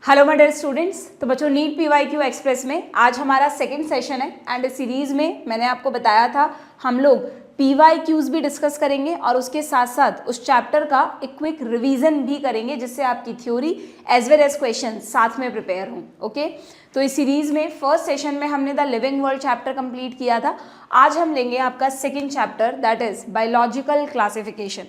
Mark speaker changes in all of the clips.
Speaker 1: Hello my dear students. तो बच्चों NEET PYQ express में आज हमारा सेकंड सेशन है एंड इस सीरीज में मैंने आपको बताया था हम लोग पीवाईक्यूज भी डिस्कस करेंगे और उसके साथ साथ उस चैप्टर का एक क्विक रिवीजन भी करेंगे जिससे आपकी theory as well as question साथ में प्रिपेयर हों। ओके, तो इस सीरीज में फर्स्ट सेशन में हमने the living world chapter complete किया था। आज हम लेंगे आपका second chapter that is biological classification.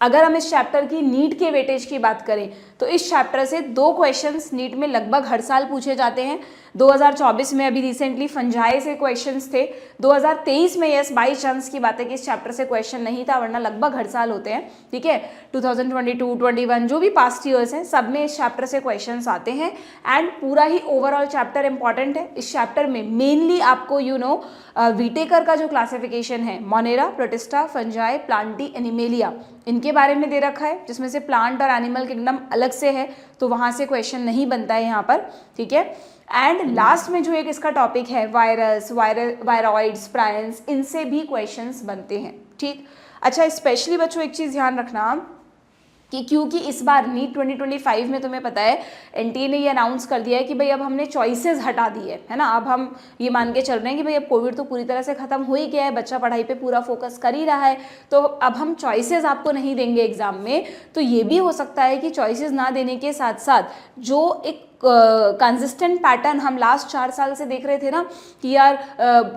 Speaker 1: अगर हम इस चैप्टर की नीट के वेटेज की बात करें तो इस चैप्टर से 2 क्वेश्चंस नीट में लगभग हर साल पूछे जाते हैं। 2024 में अभी रिसेंटली फंजाई से क्वेश्चंस थे। 2023 में यस बाई चांस की बात है कि इस चैप्टर से क्वेश्चन नहीं था, वरना लगभग हर साल होते हैं। ठीक है, 2022, 21 जो भी पास्ट ईयर्स हैं सब में इस चैप्टर से क्वेश्चंस आते हैं एंड पूरा ही ओवरऑल चैप्टर इंपॉर्टेंट है। इस चैप्टर में मेनली आपको वीटेकर का जो क्लासिफिकेशन है Monera, protista, fungi, Plantae, animalia इनके बारे में दे रखा है, जिसमें से प्लांट और एनिमल किंगडम अलग से है तो वहां से क्वेश्चन नहीं बनता है यहाँ पर। ठीक है, एंड लास्ट में जो एक इसका टॉपिक है वायरस, वायरॉइड्स, प्रायंस, इनसे भी क्वेश्चंस बनते हैं। ठीक, अच्छा स्पेशली बच्चों एक चीज ध्यान रखना कि क्योंकि इस बार नीट 2025 में तुम्हें पता है एनटीए ने ये अनाउंस कर दिया है कि भाई अब हमने चॉइसेस हटा दी है ना। अब हम ये मान के चल रहे हैं कि भाई अब कोविड तो पूरी तरह से खत्म हो ही गया है, बच्चा पढ़ाई पे पूरा फोकस कर ही रहा है, तो अब हम चॉइसेस आपको नहीं देंगे एग्जाम में। तो ये भी हो सकता है कि चॉइसेस ना देने के साथ साथ जो एक कंसिस्टेंट पैटर्न हम लास्ट 4 साल से देख रहे थे ना कि यार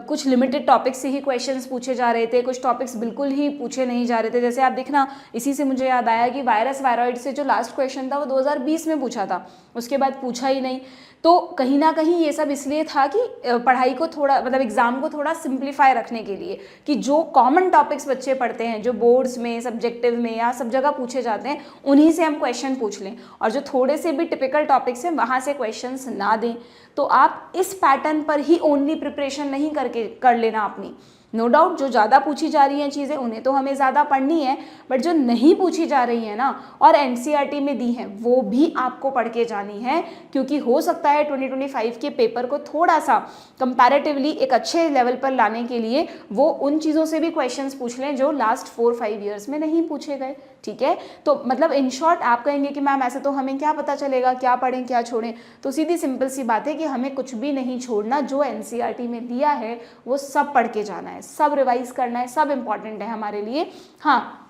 Speaker 1: कुछ लिमिटेड टॉपिक्स से ही क्वेश्चंस पूछे जा रहे थे, कुछ टॉपिक्स बिल्कुल ही पूछे नहीं जा रहे थे। जैसे आप देखना, इसी से मुझे याद आया कि वायरस वायरॉइड से जो लास्ट क्वेश्चन था वो 2020 में पूछा था, उसके बाद पूछा ही नहीं। तो कहीं ना कहीं ये सब इसलिए था कि पढ़ाई को थोड़ा एग्जाम को थोड़ा सिंप्लीफाई रखने के लिए कि जो कॉमन टॉपिक्स बच्चे पढ़ते हैं, जो बोर्ड्स में, सब्जेक्टिव में या सब जगह पूछे जाते हैं, उन्हीं से हम क्वेश्चन पूछ लें और जो थोड़े से भी टिपिकल टॉपिक्स हैं वहाँ से क्वेश्चंस ना दें। तो आप इस पैटर्न पर ही ओनली प्रिपरेशन नहीं कर लेना अपनी। नो डाउट जो ज़्यादा पूछी जा रही हैं चीज़ें उन्हें तो हमें ज़्यादा पढ़नी है, बट जो नहीं पूछी जा रही है ना और एनसीईआरटी में दी हैं वो भी आपको पढ़ के जानी है, क्योंकि हो सकता है 2025 के पेपर को थोड़ा सा कंपैरेटिवली एक अच्छे लेवल पर लाने के लिए वो उन चीज़ों से भी क्वेश्चंस पूछ लें जो लास्ट 4-5 ईयर्स में नहीं पूछे गए। ठीक है, तो मतलब इन शॉर्ट आप कहेंगे कि मैम ऐसे तो हमें क्या पता चलेगा क्या पढ़ें क्या छोड़ें। तो सीधी सिंपल सी बात है कि हमें कुछ भी नहीं छोड़ना, जो एनसीईआरटी में दिया है वो सब पढ़ के जाना है, सब रिवाइज करना है, सब इंपॉर्टेंट है हमारे लिए। हाँ,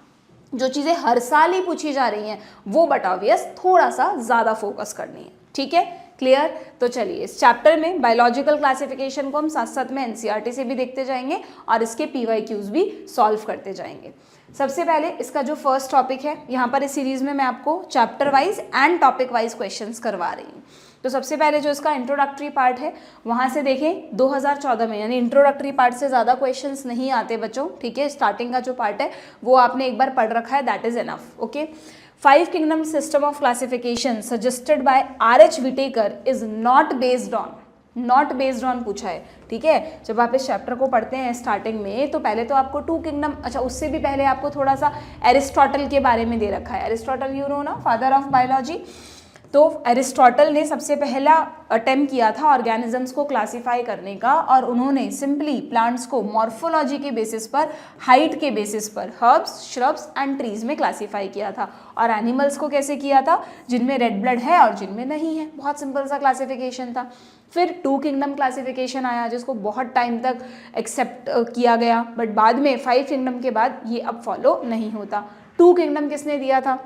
Speaker 1: जो चीज़ें हर साल ही पूछी जा रही हैं वो बट ऑब्वियस थोड़ा सा ज़्यादा फोकस करनी है। ठीक है, क्लियर। तो चलिए इस चैप्टर में बायोलॉजिकल क्लासिफिकेशन को हम साथ साथ में एनसीईआरटी से भी देखते जाएंगे और इसके पीवाईक्यूज भी सॉल्व करते जाएंगे। सबसे पहले इसका जो फर्स्ट टॉपिक है, यहाँ पर इस सीरीज में मैं आपको chapter wise and topic wise questions करवा रही हूँ। तो सबसे पहले जो इसका इंट्रोडक्टरी पार्ट है वहाँ से देखें 2014 में, यानी इंट्रोडक्टरी पार्ट से ज़्यादा क्वेश्चंस नहीं आते बच्चों। ठीक है, स्टार्टिंग का जो पार्ट है वो आपने एक बार पढ़ रखा है, that is enough. Okay, 5 kingdom system of classification suggested by R.H. Whittaker is not based on पूछा है। ठीक है, जब आप इस चैप्टर को पढ़ते हैं स्टार्टिंग में तो पहले तो आपको 2 किंगडम, अच्छा उससे भी पहले आपको थोड़ा सा एरिस्टोटल के बारे में दे रखा है। एरिस्टोटल यू नो ना, फादर ऑफ बायोलॉजी। तो एरिस्टोटल ने सबसे पहला अटेम्प्ट किया था ऑर्गेनिजम्स को क्लासिफाई करने का, और उन्होंने सिंपली प्लांट्स को मॉर्फोलॉजी के बेसिस पर, हाइट के बेसिस पर हर्ब्स, श्रब्स एंड ट्रीज में क्लासिफाई किया था। और एनिमल्स को कैसे किया था, जिनमें रेड ब्लड है और जिनमें नहीं है। बहुत सिंपल सा क्लासिफिकेशन था। फिर 2 किंगडम क्लासिफिकेशन आया जिसको बहुत टाइम तक एक्सेप्ट किया गया, बट बाद में 5 किंगडम के बाद ये अब फॉलो नहीं होता। 2 किंगडम किसने दिया था,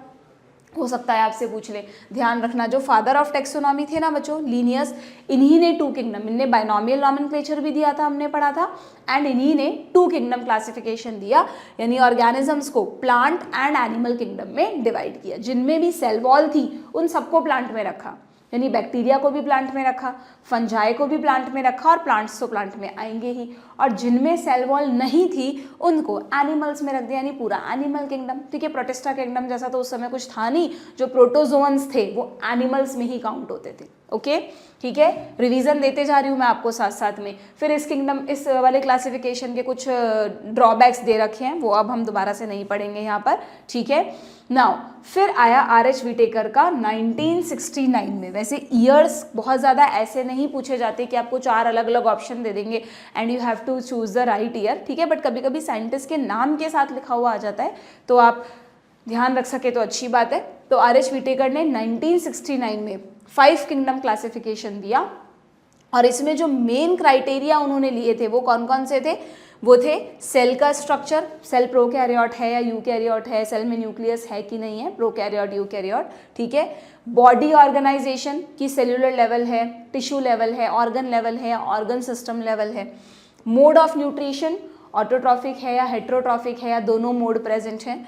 Speaker 1: हो सकता है आपसे पूछ ले। ध्यान रखना, जो फादर ऑफ टेक्सोनॉमी थे ना बच्चों, लिनियस, इन्हीं ने 2 किंगडम, इनने बाइनोमियल नॉमेनक्लेचर भी दिया था, हमने पढ़ा था, एंड इन्हीं ने 2 किंगडम क्लासिफिकेशन दिया, यानी ऑर्गेनिजम्स को प्लांट एंड एनिमल किंगडम में डिवाइड किया। जिनमें भी सेल वॉल थी उन सबको प्लांट में रखा, यानी बैक्टीरिया को भी प्लांट में रखा, फंजाई को भी प्लांट में रखा, और प्लांट्स तो प्लांट में आएंगे ही। और जिनमें सेल वॉल नहीं थी उनको एनिमल्स में रख दिया, यानी पूरा एनिमल किंगडम। ठीक है, प्रोटिस्टा किंगडम जैसा तो उस समय कुछ था नहीं, जो प्रोटोजोअन्स थे वो एनिमल्स में ही काउंट होते थे। ओके, ठीक है, रिवीजन देते जा रही हूँ मैं आपको साथ साथ में। फिर इस किंगडम, इस वाले क्लासिफिकेशन के कुछ ड्रॉबैक्स दे रखे हैं, वो अब हम दोबारा से नहीं पढ़ेंगे यहाँ पर। ठीक है, नाउ फिर आया R.H. विटेकर का 1969 में। वैसे ईयर्स बहुत ज़्यादा ऐसे नहीं पूछे जाते कि आपको 4 अलग अलग ऑप्शन दे देंगे and you have to choose the right year. ठीक है, बट कभी कभी साइंटिस्ट के नाम के साथ लिखा हुआ आ जाता है तो आप ध्यान रख सके तो अच्छी बात है। तो आर.एच. व्हिटेकर ने 1969 में 5 किंगडम क्लासिफिकेशन दिया और इसमें जो मेन क्राइटेरिया उन्होंने लिए थे वो कौन कौन से थे? वो थे सेल का स्ट्रक्चर, सेल प्रोकैरियोट है या यूकैरियोट है, सेल में न्यूक्लियस है कि नहीं है, प्रोकैरियोट यूकैरियोट, ठीक है। बॉडी ऑर्गेनाइजेशन की सेल्यूलर लेवल है, टिश्यू लेवल है, ऑर्गन लेवल है, ऑर्गन सिस्टम लेवल है। मोड ऑफ न्यूट्रिशन ऑटोट्रॉफिक है या हेट्रोट्रॉफिक है या दोनों मोड प्रेजेंट हैं।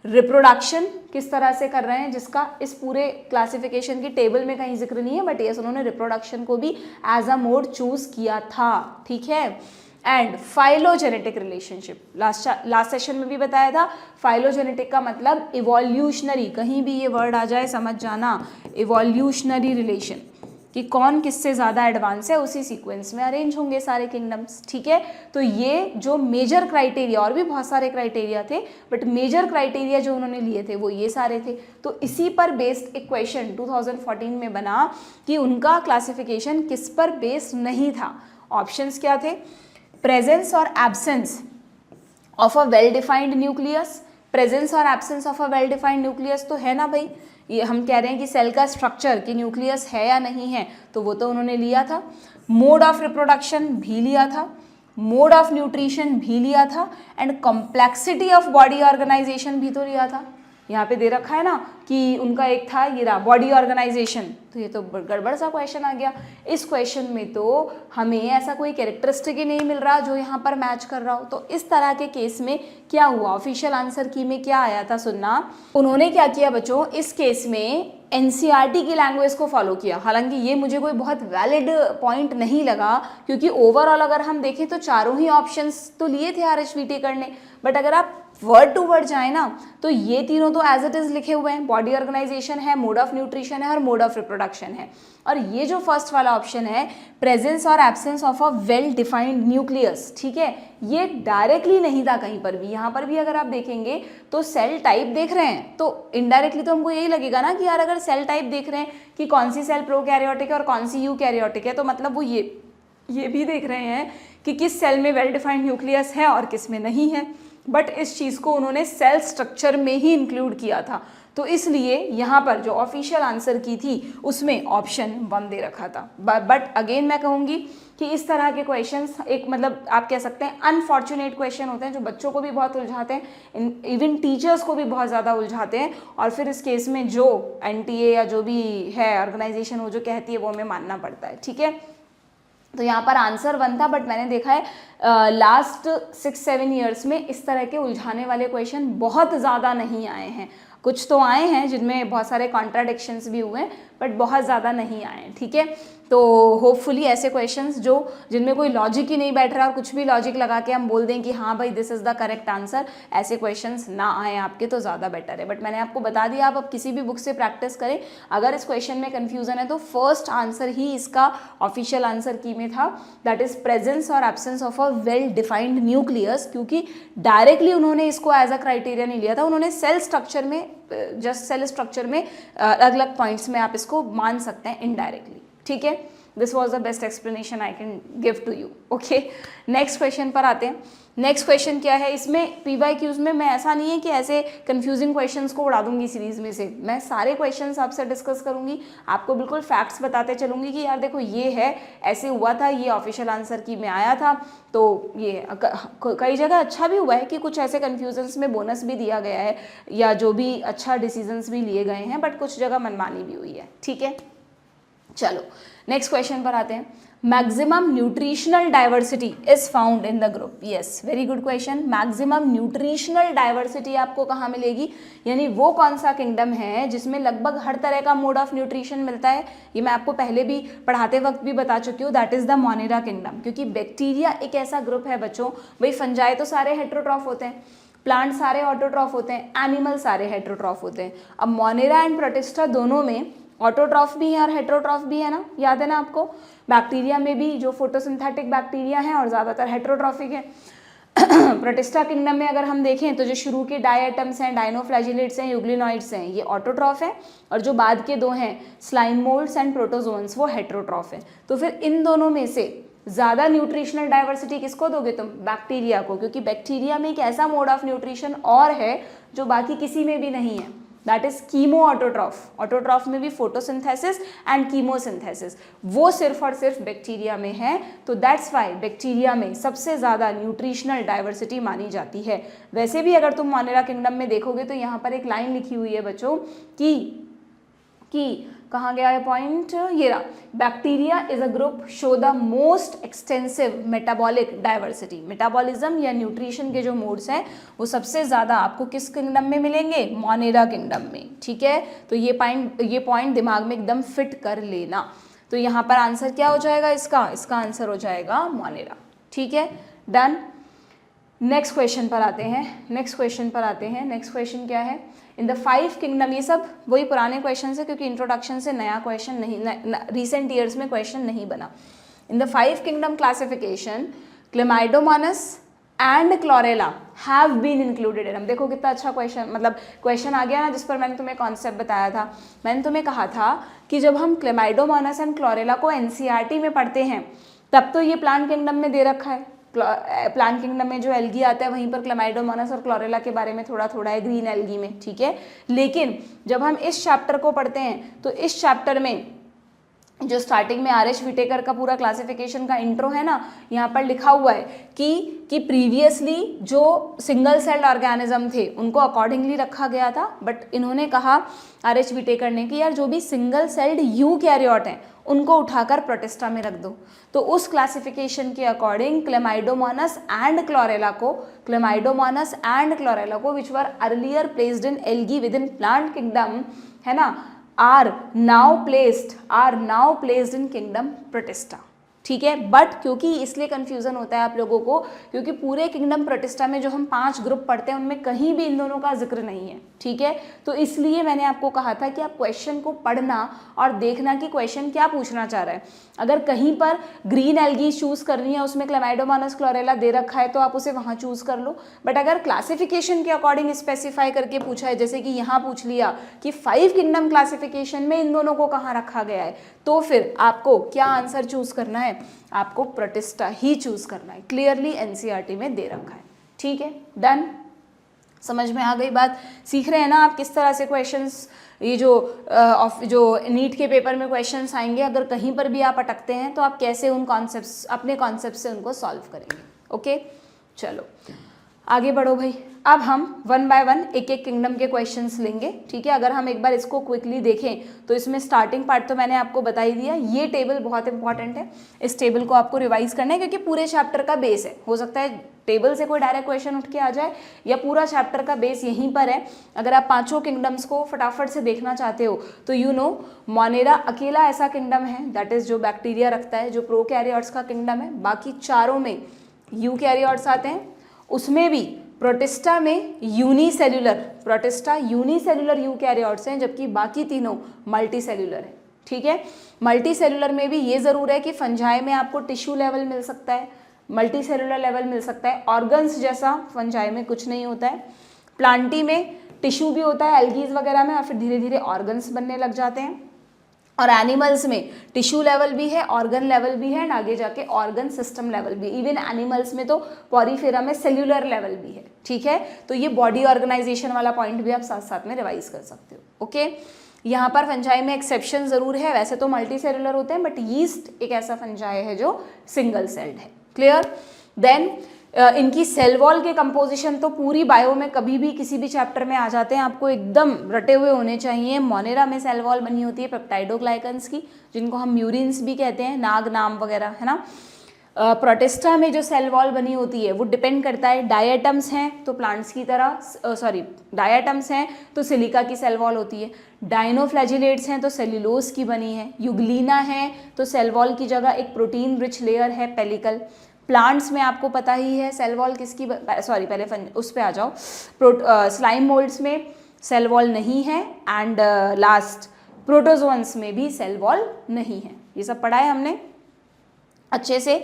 Speaker 1: रिप्रोडक्शन किस तरह से कर रहे हैं, जिसका इस पूरे क्लासिफिकेशन की टेबल में कहीं जिक्र नहीं है, बट यस उन्होंने रिप्रोडक्शन को भी एज अ मोड चूज किया था, ठीक है। And phylogenetic relationship, last session में भी बताया था। फाइलोजेनेटिक का मतलब इवोल्यूशनरी, कहीं भी ये वर्ड आ जाए समझ जाना, इवोल्यूशनरी रिलेशन, कि कौन किससे ज़्यादा एडवांस है, उसी सीक्वेंस में अरेंज होंगे सारे किंगडम्स, ठीक है। तो ये जो मेजर क्राइटेरिया, और भी बहुत सारे क्राइटेरिया थे, बट मेजर क्राइटेरिया जो उन्होंने लिए थे वो ये सारे थे। तो इसी पर बेस्ड एक क्वेश्चन 2014 में बना कि उनका क्लासिफिकेशन किस पर बेस्ड नहीं था। ऑप्शंस क्या थे? प्रेजेंस और absence of a well defined nucleus, presence और absence of a well defined nucleus तो है ना भाई, ये हम कह रहे हैं कि सेल का स्ट्रक्चर कि न्यूक्लियस है या नहीं है, तो वो तो उन्होंने लिया था। मोड ऑफ रिप्रोडक्शन भी लिया था, मोड ऑफ न्यूट्रिशन भी लिया था, and complexity of body organisation भी तो लिया था। यहाँ पे दे रखा है ना कि उनका एक था ये रहा बॉडी ऑर्गेनाइजेशन, तो ये तो गड़बड़ सा क्वेश्चन आ गया। इस क्वेश्चन में तो हमें ऐसा कोई कैरेक्टरिस्टिक ही नहीं मिल रहा जो यहाँ पर मैच कर रहा हो। तो इस तरह के केस में क्या हुआ, ऑफिशियल आंसर की में क्या आया था सुनना, उन्होंने क्या किया बच्चों, इस केस में एनसीईआरटी की लैंग्वेज को फॉलो किया। हालांकि ये मुझे कोई बहुत वैलिड पॉइंट नहीं लगा, क्योंकि ओवरऑल अगर हम देखें तो चारों ही ऑप्शंस तो लिए थे आर.एच. व्हिटेकर ने, बट अगर आप वर्ड टू वर्ड जाए ना तो ये तीनों तो एज इट इज लिखे हुए हैं, बॉडी ऑर्गेनाइजेशन है, मोड ऑफ न्यूट्रिशन है और मोड ऑफ रिप्रोडक्शन है। और ये जो फर्स्ट वाला ऑप्शन है प्रेजेंस और absence of a well defined nucleus, ठीक है, ये डायरेक्टली नहीं था कहीं पर भी। यहाँ पर भी अगर आप देखेंगे तो सेल टाइप देख रहे हैं तो इनडायरेक्टली तो हमको यही लगेगा ना कि यार अगर सेल टाइप देख रहे हैं कि कौन सी सेल प्रोकैरियोटिक है और कौन सी यूकैरियोटिक है, तो मतलब वो ये भी देख रहे हैं कि किस सेल में वेल डिफाइंड न्यूक्लियस है और किस में नहीं है। बट इस चीज़ को उन्होंने सेल स्ट्रक्चर में ही इंक्लूड किया था, तो इसलिए यहाँ पर जो ऑफिशियल आंसर की थी उसमें ऑप्शन 1 दे रखा था। बट अगेन मैं कहूँगी कि इस तरह के क्वेश्चंस एक मतलब आप कह सकते हैं अनफॉर्चुनेट क्वेश्चन होते हैं, जो बच्चों को भी बहुत उलझाते हैं, इवन टीचर्स को भी बहुत ज़्यादा उलझाते हैं। और फिर इस केस में जो एनटीए या जो भी है ऑर्गेनाइजेशन वो जो कहती है वो हमें मानना पड़ता है, ठीक है। तो यहाँ पर आंसर 1 था, बट मैंने देखा है लास्ट 6-7 ईयर्स में इस तरह के उलझाने वाले क्वेश्चन बहुत ज़्यादा नहीं आए हैं। कुछ तो आए हैं जिनमें बहुत सारे कॉन्ट्राडिक्शंस भी हुए हैं, बट बहुत ज़्यादा नहीं आए हैं, ठीक है। तो होपफुली ऐसे क्वेश्चंस जो जिनमें कोई लॉजिक ही नहीं बैठ रहा और कुछ भी लॉजिक लगा के हम बोल दें कि हाँ भाई this is the correct answer, ऐसे क्वेश्चंस ना आए आपके तो ज़्यादा बेटर है। बट मैंने आपको बता दिया, आप अब किसी भी बुक से प्रैक्टिस करें, अगर इस क्वेश्चन में कन्फ्यूज़न है तो फर्स्ट आंसर ही इसका ऑफिशियल आंसर की में था, दैट इज़ प्रेजेंस और absence of a well defined nucleus, क्योंकि डायरेक्टली उन्होंने इसको एज अ क्राइटेरिया नहीं लिया था, उन्होंने सेल स्ट्रक्चर में, जस्ट सेल स्ट्रक्चर में अलग अलग पॉइंट्स में आप इसको मान सकते हैं इनडायरेक्टली, ठीक है। This was the best explanation I can give to you, okay. Next question पर आते हैं। नेक्स्ट क्वेश्चन क्या है, इसमें PYQs में मैं ऐसा नहीं है कि ऐसे कंफ्यूजिंग क्वेश्चंस को उड़ा दूंगी सीरीज में से, मैं सारे क्वेश्चंस आपसे डिस्कस करूंगी, आपको बिल्कुल फैक्ट्स बताते चलूंगी कि यार देखो ये है, ऐसे हुआ था, ये ऑफिशियल आंसर की में आया था। तो ये कई जगह अच्छा भी हुआ है कि कुछ ऐसे कन्फ्यूजन्स में बोनस भी दिया गया है या जो भी अच्छा डिसीजंस भी लिए गए हैं, बट कुछ जगह मनमानी भी हुई है, ठीक है। चलो नेक्स्ट क्वेश्चन पर आते हैं। Maximum nutritional diversity is found in the group, yes very good question. Maximum nutritional diversity आपको कहाँ मिलेगी, यानी वो कौन सा किंगडम है जिसमें लगभग हर तरह का मोड ऑफ न्यूट्रिशन मिलता है। ये मैं आपको पहले भी पढ़ाते वक्त भी बता चुकी हूँ, that is the Monera kingdom. क्योंकि बैक्टीरिया एक ऐसा ग्रुप है बच्चों, भाई फंजाई तो सारे हेट्रोट्रॉफ होते हैं, प्लांट सारे ऑटोट्रॉफ होते हैं, एनिमल सारे हेट्रोट्रॉफ होते हैं। अब मोनेरा एंड प्रोटिस्टा दोनों में ऑटोट्रॉफ भी है और हेट्रोट्रॉफ भी है ना, याद है ना आपको। बैक्टीरिया में भी जो फोटोसिंथेटिक बैक्टीरिया हैं और ज़्यादातर हेट्रोट्रॉफिक है। प्रोटिस्टा किंगडम में अगर हम देखें तो जो शुरू के डायटम्स हैं, डायनोफ्लैजिलेट्स हैं, यूग्लिनॉइड्स हैं, ये ऑटोट्रॉफ है, और जो बाद के दो हैं स्लाइम मोल्ड्स एंड प्रोटोजोन्स वो हेट्रोट्रॉफ है। तो फिर इन दोनों में से ज़्यादा न्यूट्रिशनल डाइवर्सिटी किसको दोगे तुम? बैक्टीरिया को, क्योंकि बैक्टीरिया में एक ऐसा मोड ऑफ न्यूट्रिशन और है जो बाकी किसी में भी नहीं है, that is chemo autotroph. Autotroph में भी फोटोसिंथेसिस एंड कीमोसिंथेसिस, वो सिर्फ और सिर्फ बैक्टीरिया में है। तो दैट्स वाई बैक्टीरिया में सबसे ज़्यादा न्यूट्रिशनल डाइवर्सिटी मानी जाती है। वैसे भी अगर तुम मोनेरा किंगडम में देखोगे तो यहाँ पर एक लाइन लिखी हुई है बच्चों कि कहाँ गया है पॉइंट, ये रहा, bacteria is a group show the most extensive metabolic diversity. Metabolism या न्यूट्रिशन के जो मोड्स हैं वो सबसे ज़्यादा आपको किस किंगडम में मिलेंगे? मोनेरा किंगडम में। ठीक है, तो ये पॉइंट दिमाग में एकदम फिट कर लेना। तो यहाँ पर आंसर क्या हो जाएगा इसका आंसर हो जाएगा मोनेरा। ठीक है, डन। नेक्स्ट क्वेश्चन पर आते हैं। नेक्स्ट क्वेश्चन क्या है? इन द 5 किंगडम, ये सब वही पुराने क्वेश्चन है क्योंकि इंट्रोडक्शन से नया क्वेश्चन नहीं, रिसेंट ईयर्स में क्वेश्चन नहीं बना। In the 5 kingdom classification Chlamydomonas and Chlorella have been included in. देखो कितना अच्छा क्वेश्चन आ गया ना, जिस पर मैंने तुम्हें कॉन्सेप्ट बताया था। मैंने तुम्हें कहा था कि जब हम क्लेमाइडोमोनास एंड क्लोरेला को एनसीईआरटी में पढ़ते हैं तब तो ये प्लांट किंगडम में दे रखा है। प्लांट किंगडम में जो एल्गी आता है वहीं पर क्लेमाइडोमोनास और क्लोरेला के बारे में थोड़ा थोड़ा है, ग्रीन एल्गी में। ठीक है, लेकिन जब हम इस चैप्टर को पढ़ते हैं तो इस चैप्टर में जो स्टार्टिंग में आर.एच. विटेकर का पूरा क्लासिफिकेशन का इंट्रो है ना, यहाँ पर लिखा हुआ है कि प्रीवियसली जो सिंगल सेल्ड ऑर्गेनिज्म थे उनको अकॉर्डिंगली रखा गया था, बट इन्होंने कहा आर.एच. विटेकर ने कि यार जो भी सिंगल सेल्ड यूकैरियोट हैं उनको उठाकर प्रोटिस्टा में रख दो। तो उस क्लासिफिकेशन के अकॉर्डिंग क्लेमाइडोमोनास एंड क्लोरेला को which were earlier placed in algae within plant kingdom, है ना, are now placed in kingdom Protista। ठीक है, बट क्योंकि इसलिए कंफ्यूजन होता है आप लोगों को क्योंकि पूरे किंगडम प्रोटिस्टा में जो हम 5 ग्रुप पढ़ते हैं उनमें कहीं भी इन दोनों का जिक्र नहीं है। ठीक है, तो इसलिए मैंने आपको कहा था कि आप क्वेश्चन को पढ़ना और देखना कि क्वेश्चन क्या पूछना चाह रहा है। अगर कहीं पर ग्रीन एल्गी चूज करनी है, उसमें क्लेमाइडोमोनास क्लोरेला दे रखा है तो आप उसे वहां चूज कर लो, बट अगर क्लासिफिकेशन के अकॉर्डिंग स्पेसिफाई करके पूछा है, जैसे कि यहाँ पूछ लिया कि 5 किंगडम क्लासिफिकेशन में इन दोनों को कहाँ रखा गया है, तो फिर आपको क्या आंसर चूज करना है? आपको प्रोटिस्टा ही चूज करना है। क्लियरली एनसीईआरटी में दे रखा है। ठीक है, डन। समझ में आ गई बात? सीख रहे हैं ना आप किस तरह से क्वेश्चंस, ये जो नीट के पेपर में क्वेश्चंस आएंगे, अगर कहीं पर भी आप अटकते हैं तो आप कैसे उन कॉन्सेप्ट्स, अपने कॉन्सेप्ट से उनको सॉल्व करेंगे। ओके, चलो आगे बढ़ो भाई। अब हम 1 बाय 1 एक एक किंगडम के क्वेश्चंस लेंगे। ठीक है, अगर हम एक बार इसको क्विकली देखें तो इसमें स्टार्टिंग पार्ट तो मैंने आपको बता ही दिया। ये टेबल बहुत इंपॉर्टेंट है, इस टेबल को आपको रिवाइज करना है क्योंकि पूरे चैप्टर का बेस है। हो सकता है टेबल से कोई डायरेक्ट क्वेश्चन उठ के आ जाए या पूरा चैप्टर का बेस यहीं पर है। अगर आप 5 किंगडम्स को फटाफट से देखना चाहते हो तो मोनेरा अकेला ऐसा किंगडम है दैट इज जो बैक्टीरिया रखता है, जो प्रोकैरियोट्स का किंगडम है। बाकी चारों में यूकैरियोट्स आते हैं, उसमें भी प्रोटिस्टा में यूनिसेल्युलर यूकैरियोट्स हैं, जबकि बाकी तीनों मल्टी सेल्युलर है। ठीक है, मल्टी सेल्युलर में भी ये ज़रूर है कि फंजाई में आपको टिश्यू लेवल मिल सकता है, मल्टी सेल्युलर लेवल मिल सकता है। ऑर्गन्स जैसा फंजाई में कुछ नहीं होता है। प्लांटी में टिश्यू भी होता है एल्गीज वगैरह में, और फिर धीरे धीरे ऑर्गन्स बनने लग जाते हैं। और एनिमल्स में टिश्यू लेवल भी है, ऑर्गन लेवल भी है, एंड आगे जाके ऑर्गन सिस्टम लेवल भी। इवन एनिमल्स में तो पॉरीफेरा में सेल्यूलर लेवल भी है। ठीक है, तो ये बॉडी ऑर्गेनाइजेशन वाला पॉइंट भी आप साथ साथ में रिवाइज कर सकते हो। ओके, यहाँ पर फंजाई में एक्सेप्शन जरूर है, वैसे तो मल्टी सेल्यूलर होते हैं, बट यीस्ट एक ऐसा फंजाई है जो सिंगल सेल्ड है। क्लियर? देन इनकी सेल वॉल के कंपोजिशन तो पूरी बायो में कभी भी किसी भी चैप्टर में आ जाते हैं, आपको एकदम रटे हुए होने चाहिए। मोनेरा में सेल वॉल बनी होती है पेप्टाइडोग्लाइकन्स की, जिनको हम म्यूरिन्स भी कहते हैं, नाग नाम वगैरह, है ना। प्रोटिस्टा में जो सेल वॉल बनी होती है वो डिपेंड करता है, डायटम्स हैं तो प्लांट्स की तरह, डायटम्स हैं तो सिलिका की सेल वॉल होती है, डाइनोफ्लैजिलेट्स हैं तो सेल्यूलोज की बनी है, युगलीना है तो सेल वॉल की जगह एक प्रोटीन रिच लेयर है पेलिकल। प्लांट्स में आपको पता ही है सेल वॉल किसकी, पहले उस पे आ जाओ। स्लाइम मोल्ड्स में सेल वॉल नहीं है, एंड लास्ट प्रोटोजोन्स में भी सेल वॉल नहीं है। ये सब पढ़ा है हमने। अच्छे से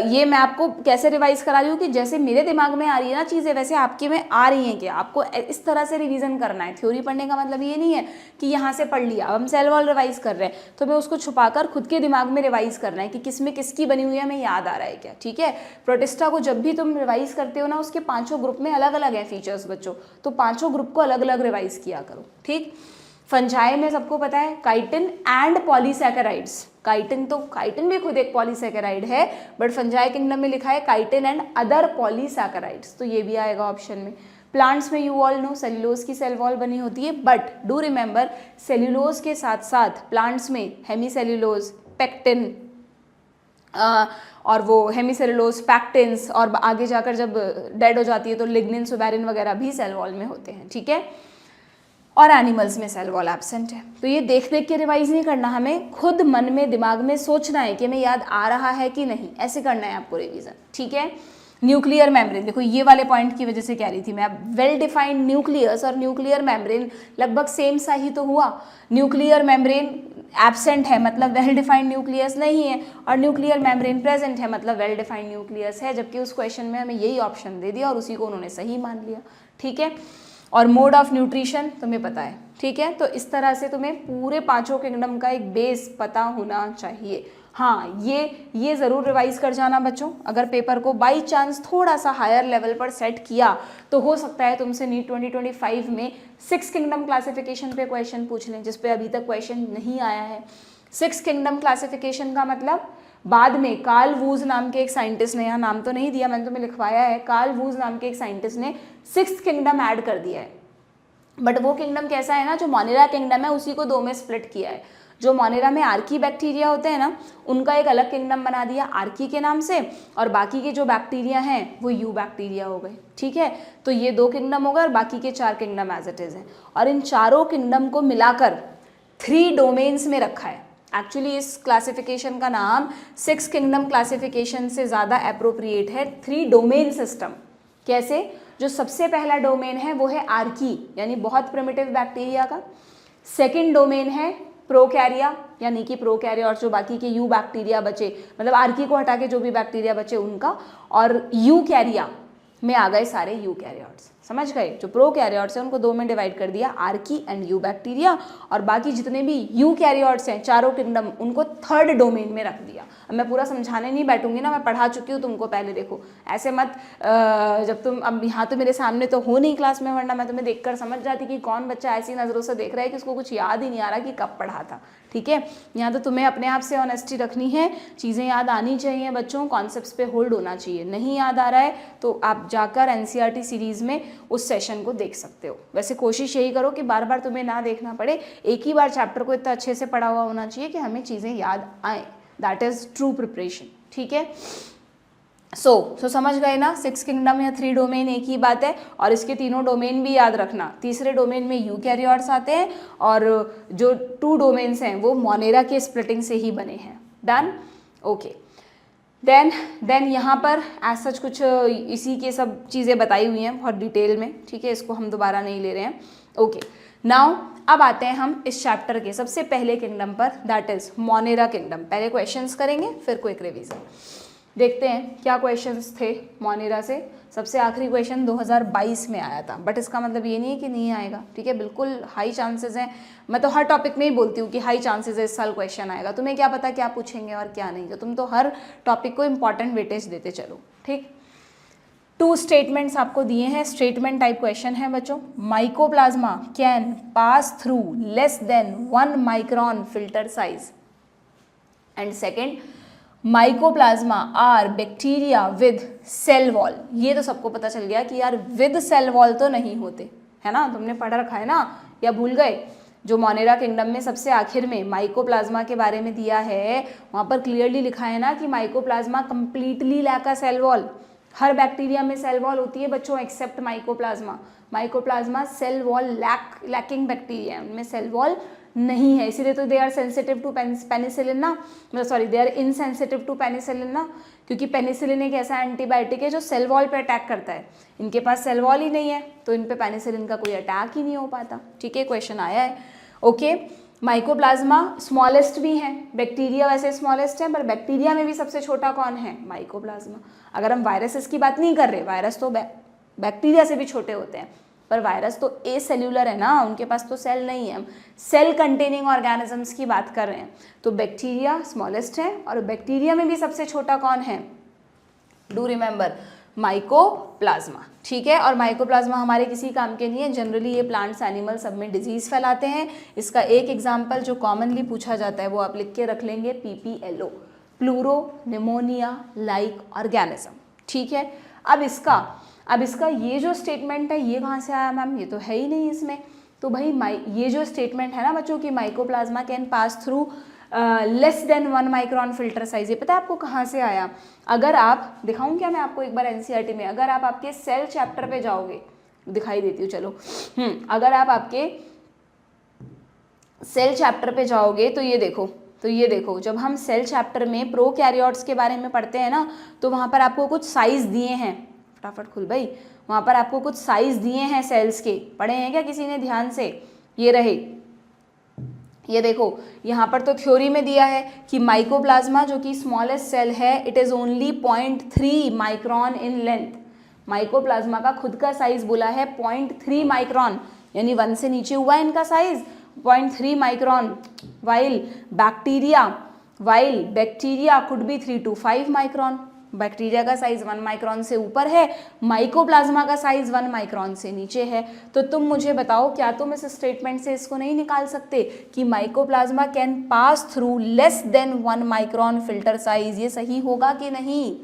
Speaker 1: ये मैं आपको कैसे रिवाइज करा रही हूँ कि जैसे मेरे दिमाग में आ रही है ना चीज़ें, वैसे आपके में आ रही हैं क्या, आपको इस तरह से रिवीजन करना है। थ्योरी पढ़ने का मतलब ये नहीं है कि यहाँ से पढ़ लिया, अब हम सेल वॉल रिवाइज कर रहे हैं तो मैं उसको छुपाकर खुद के दिमाग में रिवाइज करना है कि किस में किसकी बनी हुई है, हमें याद आ रहा है क्या। ठीक है, प्रोटिस्टा को जब भी तुम रिवाइज करते हो ना, उसके 5 ग्रुप में अलग अलग है फीचर्स बच्चों, तो 5 ग्रुप को अलग अलग रिवाइज किया करो। ठीक, फंजाई में सबको पता है काइटिन एंड पॉलीसैकेराइड्स। काइटिन भी खुद एक पॉलीसैकेराइड है, बट फंजाई किंगडम में लिखा है काइटिन एंड अदर पॉलीसैकेराइड्स, तो ये भी आएगा ऑप्शन में। प्लांट्स में यू ऑल नो सेल्यूलोज की सेल वॉल बनी होती है, बट डू रिमेंबर सेल्यूलोज के साथ साथ प्लांट्स में हेमीसेल्यूलोज, पेक्टिन और वो हेमीसेल्यूलोज, पैक्टिन्स, और आगे जाकर जब डेड हो जाती है तो लिग्निन, सुबेरिन वगैरह भी सेल वॉल में होते हैं। ठीक है, और एनिमल्स में सेल वॉल एब्सेंट है। तो ये देख देख के रिवाइज नहीं करना, हमें खुद मन में दिमाग में सोचना है कि हमें याद आ रहा है कि नहीं, ऐसे करना है आपको रिवीजन। ठीक है, न्यूक्लियर मेम्ब्रेन, देखो ये वाले पॉइंट की वजह से कह रही थी मैं, अब वेल डिफाइंड न्यूक्लियस और न्यूक्लियर मेम्ब्रेन लगभग सेम सा ही तो हुआ। न्यूक्लियर मेम्ब्रेन एब्सेंट है मतलब वेल डिफाइंड न्यूक्लियस नहीं है, और न्यूक्लियर मेम्ब्रेन प्रेजेंट है मतलब वेल डिफाइंड न्यूक्लियस है, जबकि उस क्वेश्चन में हमें यही ऑप्शन दे दिया और उसी को उन्होंने सही मान लिया। ठीक है, और मोड ऑफ न्यूट्रिशन तुम्हें पता है। ठीक है, तो इस तरह से तुम्हें पूरे 5 किंगडम का एक बेस पता होना चाहिए। हाँ, ये ज़रूर रिवाइज कर जाना बच्चों, अगर पेपर को बाई चांस थोड़ा सा हायर लेवल पर सेट किया तो हो सकता है तुमसे नीट 2025 में 6 किंगडम क्लासिफिकेशन पे क्वेश्चन पूछ लें, जिस पे अभी तक क्वेश्चन नहीं आया है। 6 किंगडम क्लासिफिकेशन का मतलब बाद में कार्ल वूज नाम के एक साइंटिस्ट ने, यहाँ नाम तो नहीं दिया मैंने, तुम्हें लिखवाया है, कार्ल वूज नाम के एक साइंटिस्ट ने 6th किंगडम ऐड कर दिया है। बट वो किंगडम कैसा है ना, जो मोनेरा किंगडम है उसी को 2 में स्प्लिट किया है। जो मोनेरा में आर्की बैक्टीरिया होते हैं ना, उनका एक अलग किंगडम बना दिया आर्की के नाम से, और बाकी के जो बैक्टीरिया हैं वो यू बैक्टीरिया हो गए। ठीक है, तो ये 2 किंगडम हो गए और बाकी के 4 किंगडम एज इट इज हैं, और इन चारों किंगडम को मिलाकर 3 डोमेन्स में रखा है। एक्चुअली इस क्लासिफिकेशन का नाम 6 किंगडम क्लासिफिकेशन से ज़्यादा एप्रोप्रिएट है, 3 डोमेन सिस्टम। कैसे, जो सबसे पहला डोमेन है वो है आर्की यानी बहुत प्रिमिटिव बैक्टीरिया का, सेकंड डोमेन है प्रोकैरिया यानी कि प्रोकैरिया और जो बाकी के यू बैक्टीरिया बचे, मतलब आर्की को हटा के जो भी बैक्टीरिया बचे उनका, और यूकैरिया में आ गए सारे यूकैरियोट्स। समझ गए, जो प्रोकैरियोट्स हैं उनको 2 में डिवाइड कर दिया, आर्की एंड यू बैक्टीरिया, और बाकी जितने भी यूकैरियोट्स हैं चारों किंगडम उनको 3rd डोमेन में रख दिया। अब मैं पूरा समझाने नहीं बैठूंगी ना, मैं पढ़ा चुकी हूँ तुमको पहले, देखो ऐसे मत जब तुम, अब यहाँ तो मेरे सामने तो हो नहीं क्लास में, वरना मैं तुम्हें देखकर समझ जाती कि कौन बच्चा ऐसी नज़रों से देख रहा है कि उसको कुछ याद ही नहीं आ रहा कि कब पढ़ा था। ठीक है, यहाँ तो तुम्हें अपने आप से ऑनेस्टी रखनी है, चीज़ें याद आनी चाहिए बच्चों, कॉन्सेप्ट्स पे होल्ड होना चाहिए। नहीं याद आ रहा है तो आप जाकर एनसीईआरटी सीरीज़ में उस सेशन को देख सकते हो। वैसे कोशिश यही करो कि बार बार तुम्हें ना देखना पड़े, एक ही बार चैप्टर को इतना अच्छे से पढ़ा हुआ होना चाहिए कि हमें चीज़ें याद आएँ, दैट इज़ ट्रू प्रिपरेशन। ठीक है, सो समझ गए ना, 6 किंगडम या 3 डोमेन एक ही बात है, और इसके तीनों डोमेन भी याद रखना। तीसरे डोमेन में यूकैरियोट्स आते हैं, और जो 2 डोमेन्स हैं वो मोनेरा के स्प्लिटिंग से ही बने हैं। Done, okay. देन यहाँ पर एज सच कुछ इसी के सब चीज़ें बताई हुई हैं बहुत डिटेल में। ठीक है, इसको हम दोबारा नहीं ले रहे हैं। ओके, नाउ अब आते हैं हम इस चैप्टर के सबसे पहले किंगडम पर, दैट इज मोनेरा किंगडम। पहले क्वेश्चंस करेंगे फिर क्विक रिवीजन। देखते हैं क्या क्वेश्चंस थे मोनेरा से। सबसे आखिरी क्वेश्चन 2022 में आया था, बट इसका मतलब ये नहीं है कि नहीं आएगा। ठीक है, बिल्कुल हाई चांसेस हैं। मैं तो हर टॉपिक में ही बोलती हूँ कि हाई चांसेस है इस साल क्वेश्चन आएगा। तुम्हें क्या पता क्या पूछेंगे और क्या नहीं, तो तुम तो हर टॉपिक को इंपॉर्टेंट वेटेज देते चलो। ठीक, 2 स्टेटमेंट्स आपको दिए हैं, स्टेटमेंट टाइप क्वेश्चन है बच्चों। Mycoplasma can pass through less than 1 micron filter size, and second mycoplasma are bacteria with cell wall. ये तो सबको पता चल गया कि यार विद सेल वॉल तो नहीं होते, है ना, तुमने पढ़ रखा है ना, या भूल गए। जो मोनेरा किंगडम में सबसे आखिर में माइकोप्लाज्मा के बारे में दिया है, वहाँ पर क्लियरली लिखा है ना कि mycoplasma completely lack a cell wall. हर बैक्टीरिया में सेल वॉल होती है बच्चों except mycoplasma. Mycoplasma cell wall lacking bacteria है, उनमें सेल वॉल नहीं है, इसीलिए तो they are sensitive to penicillin ना, मतलब sorry they are insensitive to penicillin ना, क्योंकि पेनिसिलिन एक ऐसा एंटीबायोटिक है जो सेल वॉल पे अटैक करता है। इनके पास सेल वॉल ही नहीं है तो इन पे पेनिसिलिन का कोई अटैक ही नहीं हो पाता। ठीक है, क्वेश्चन आया है। ओके, माइकोप्लाज्मा स्मॉलेस्ट भी हैं, बैक्टीरिया वैसे स्मॉलेस्ट है, पर बैक्टीरिया में भी सबसे छोटा कौन है? माइकोप्लाज्मा। अगर हम वायरसेस की बात नहीं कर रहे, वायरस तो बैक्टीरिया से भी छोटे होते हैं, पर वायरस तो ए सेल्यूलर है ना, उनके पास तो सेल नहीं है, हम सेल कंटेनिंग ऑर्गेनिजम्स की बात कर रहे हैं। तो बैक्टीरिया स्मॉलेस्ट है और बैक्टीरिया में भी सबसे छोटा कौन है? Do remember, mycoplasma. ठीक है, और माइकोप्लाज्मा हमारे किसी काम के नहीं है, जनरली ये प्लांट्स एनिमल सब में डिजीज फैलाते हैं। इसका एक एग्जाम्पल जो कॉमनली पूछा जाता है वो आप लिख के रख लेंगे, PPLO, pleuro pneumonia like organism. ठीक है, अब इसका ये जो स्टेटमेंट है ये कहाँ से आया मैम? ये तो है ही नहीं इसमें। तो भाई ये जो स्टेटमेंट है ना बच्चों की, mycoplasma can pass through less than 1 micron filter size, ये पता है आपको कहाँ से आया? अगर आप, दिखाऊं क्या मैं आपको एक बार NCERT में, अगर आप आपके सेल चैप्टर पे जाओगे, दिखाई देती हूँ चलो, अगर आप आपके सेल चैप्टर पे जाओगे तो ये देखो जब हम सेल चैप्टर में प्रोकैरियोट्स के बारे में पढ़ते हैं ना, तो वहाँ पर आपको कुछ साइज दिए हैं, फटाफट खुल भाई, वहाँ पर आपको कुछ साइज दिए हैं सेल्स के, पढ़े हैं क्या किसी ने ध्यान से? ये रहे, ये देखो यहाँ पर तो थ्योरी में दिया है कि माइकोप्लाज्मा जो कि स्मॉलेस्ट सेल है, it is only 0.3 micron in length. Mycoplasma का खुद का साइज बोला है 0.3 माइक्रॉन, यानी 1 से नीचे हुआ है इनका size 0.3 micron, while bacteria could be 3 to 5 micron. Bacteria का साइज 1 माइक्रॉन से ऊपर है, माइकोप्लाज्मा का साइज 1 माइक्रॉन से नीचे है। तो तुम मुझे बताओ, क्या तुम इस स्टेटमेंट से इसको नहीं निकाल सकते कि mycoplasma can pass through less than 1 micron filter size? ये सही होगा कि नहीं?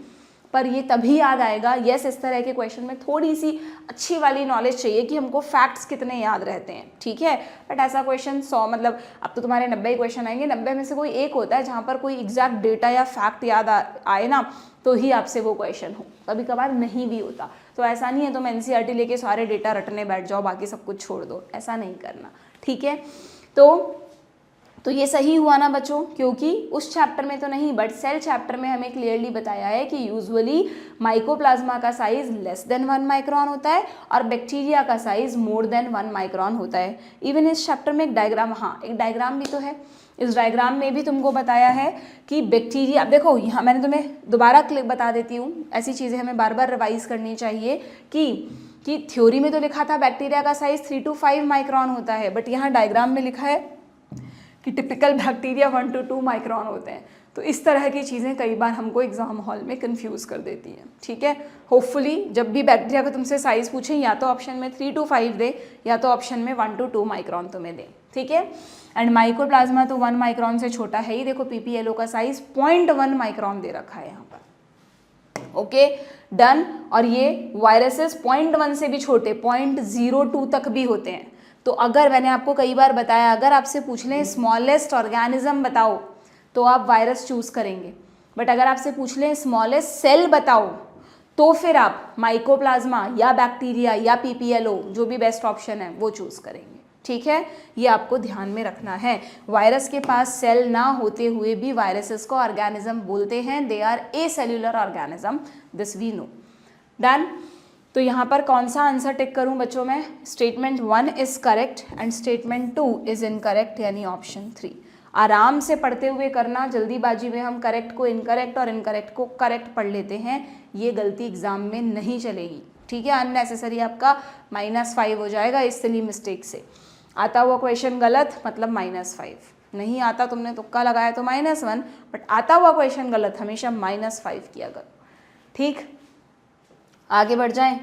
Speaker 1: पर ये तभी याद आएगा, यस, इस तरह के क्वेश्चन में थोड़ी सी अच्छी वाली नॉलेज चाहिए कि हमको फैक्ट्स कितने याद रहते हैं। ठीक है, बट ऐसा क्वेश्चन 100, मतलब अब तो तुम्हारे 90 क्वेश्चन आएंगे, 90 में से कोई एक होता है जहाँ पर कोई एग्जैक्ट डेटा या फैक्ट याद आए ना, तो ही आपसे वो क्वेश्चन हो, कभी कभार नहीं भी होता। तो ऐसा नहीं है तुम NCERT लेके सारे डेटा रटने बैठ जाओ, बाकी सब कुछ छोड़ दो, ऐसा नहीं करना। ठीक है, तो ये सही हुआ ना बच्चों, क्योंकि उस चैप्टर में तो नहीं, बट सेल चैप्टर में हमें क्लियरली बताया है कि यूजुअली माइकोप्लाज्मा का साइज लेस देन 1 माइक्रॉन होता है और बैक्टीरिया का साइज मोर देन 1 माइक्रॉन होता है। इवन इस चैप्टर में एक डायग्राम, हाँ एक डायग्राम भी तो है, इस डायग्राम में भी तुमको बताया है कि बैक्टीरिया, देखो यहाँ मैंने तुम्हें दोबारा क्लिक बता देती हूँ, ऐसी चीज़ें हमें बार बार रिवाइज करनी चाहिए कि थ्योरी में तो लिखा था बैक्टीरिया का साइज 3 to 5 माइक्रॉन होता है, बट यहाँ डायग्राम में लिखा है कि टिपिकल बैक्टीरिया 1 to 2 माइक्रॉन होते हैं। तो इस तरह की चीज़ें कई बार हमको एग्जाम हॉल में कंफ्यूज कर देती हैं। ठीक है, होपफुली जब भी बैक्टीरिया का तुमसे साइज पूछें, या तो ऑप्शन में 3 to 5 दे, या तो ऑप्शन में 1 to 2 माइक्रॉन तुम्हें दे। ठीक है, एंड माइकोप्लाज्मा तो 1 माइक्रॉन से छोटा है ही, देखो PPLO का साइज 0.1 माइक्रॉन दे रखा है यहाँ पर। Okay, done. और ये वायरसेस 0.1 से भी छोटे 0.02 तक भी होते हैं। तो अगर मैंने आपको कई बार बताया, अगर आपसे पूछ लें स्मॉलेस्ट ऑर्गेनिज्म बताओ, तो आप वायरस चूज करेंगे, बट अगर आपसे पूछ लें स्मॉलेस्ट सेल बताओ, तो फिर आप माइकोप्लाज्मा या बैक्टीरिया या PPLO, जो भी बेस्ट ऑप्शन है वो चूज करेंगे। ठीक है, ये आपको ध्यान में रखना है। वायरस के पास सेल ना होते हुए भी वायरसेस को ऑर्गेनिज्म बोलते हैं, they are a cellular organism, this we know. Done. तो यहाँ पर कौन सा आंसर टिक करूँ बच्चों में? Statement 1 is correct and statement 2 is incorrect, यानी ऑप्शन 3। आराम से पढ़ते हुए करना, जल्दीबाजी में हम करेक्ट को इनकरेक्ट और इनकरेक्ट को करेक्ट पढ़ लेते हैं, ये गलती एग्जाम में नहीं चलेगी। ठीक है, अननेसेसरी आपका -5 हो जाएगा इस सिली मिस्टेक से। आता हुआ क्वेश्चन गलत मतलब -5, नहीं आता तुमने तुक्का लगाया तो -1, बट आता हुआ क्वेश्चन गलत हमेशा -5 किया करो। ठीक, आगे बढ़ जाएं,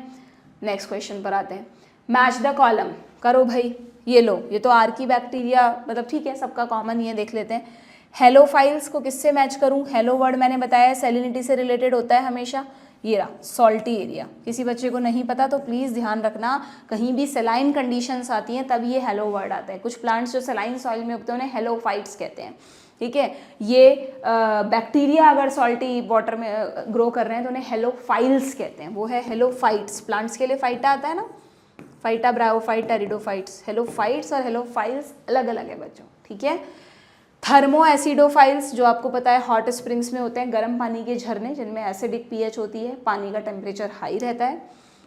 Speaker 1: नेक्स्ट क्वेश्चन पर आते हैं। मैच द कॉलम करो भाई, ये लो, ये तो आर्की बैक्टीरिया, मतलब ठीक है सबका कॉमन ये देख लेते हैं। हेलोफाइल्स को किससे मैच करूं? हेलो वर्ड मैंने बताया सैलिनिटी से रिलेटेड होता है हमेशा। ये रहा सॉल्टी एरिया, किसी बच्चे को नहीं पता तो प्लीज़ ध्यान रखना, कहीं भी सेलाइन कंडीशंस आती हैं तब ये हेलो वर्ड आता है। कुछ प्लांट्स जो सेलाइन सॉइल में उगते हैं उन्हें हेलोफाइट्स कहते हैं। ठीक है, ये बैक्टीरिया अगर सॉल्टी वाटर में ग्रो कर रहे हैं तो उन्हें हेलोफाइल्स कहते हैं, वो है हेलोफाइट्स। प्लांट्स के लिए फाइटा आता है ना, फाइटा, ब्रायोफाइट, टेरिडोफाइट्स। हेलोफाइट्स और हेलोफाइल्स अलग अलग है बच्चों। ठीक है, थर्मो एसिडोफाइल्स जो आपको पता है हॉट स्प्रिंग्स में होते हैं, गर्म पानी के झरने जिनमें एसिडिक पीएच होती है, पानी का टेम्परेचर हाई रहता है।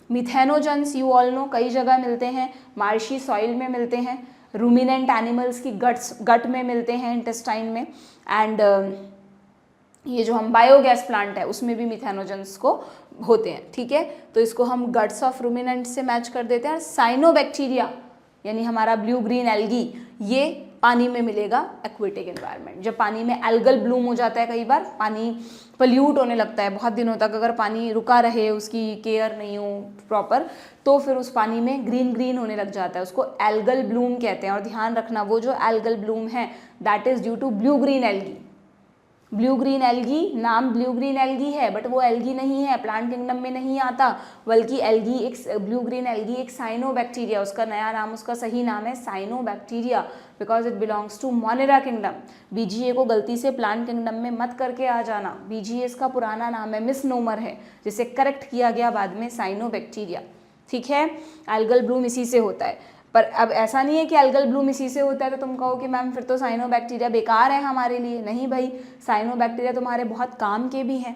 Speaker 1: मिथेनोजन्स यू ऑल नो, कई जगह मिलते हैं, मार्शी सॉइल में मिलते हैं, रूमिनेंट एनिमल्स की गट में मिलते हैं, इंटेस्टाइन में। एंड ये जो हम बायोगैस प्लांट है उसमें भी मिथेनोजेंस को होते हैं, ठीक है। तो इसको हम गट्स ऑफ रूमिनेंट से मैच कर देते हैं। साइनोबैक्टीरिया यानी हमारा ब्लू ग्रीन एल्गी, ये पानी में मिलेगा, एक्वेटिक एनवायरनमेंट। जब पानी में एल्गल ब्लूम हो जाता है, कई बार पानी पल्यूट होने लगता है बहुत दिनों तक, अगर पानी रुका रहे, उसकी केयर नहीं हो प्रॉपर, तो फिर उस पानी में ग्रीन ग्रीन होने लग जाता है, उसको एल्गल ब्लूम कहते हैं। और ध्यान रखना, वो जो एल्गल ब्लूम है that is due to blue green algae. Blue green algae, नाम ब्लू ग्रीन एल्गी है बट वो एल्गी नहीं है, प्लांट किंगडम में नहीं आता, बल्कि एल्गी एक ब्लू ग्रीन एल्गी एक साइनोबैक्टीरिया, उसका नया नाम, उसका सही नाम है cyanobacteria, because it belongs to Monera kingdom. BGA को गलती से प्लांट किंगडम में मत करके आ जाना, बीजीए इसका पुराना नाम है, मिसनोमर है, जिसे करेक्ट किया गया बाद में साइनोबैक्टीरिया, ठीक है। एल्गल ब्लूम इसी से होता है। पर अब ऐसा नहीं है कि एल्गल ब्लूम इसी से होता है तो तुम कहो कि मैम फिर तो साइनोबैक्टीरिया बेकार है हमारे लिए। नहीं भाई, साइनोबैक्टीरिया तुम्हारे बहुत काम के भी हैं।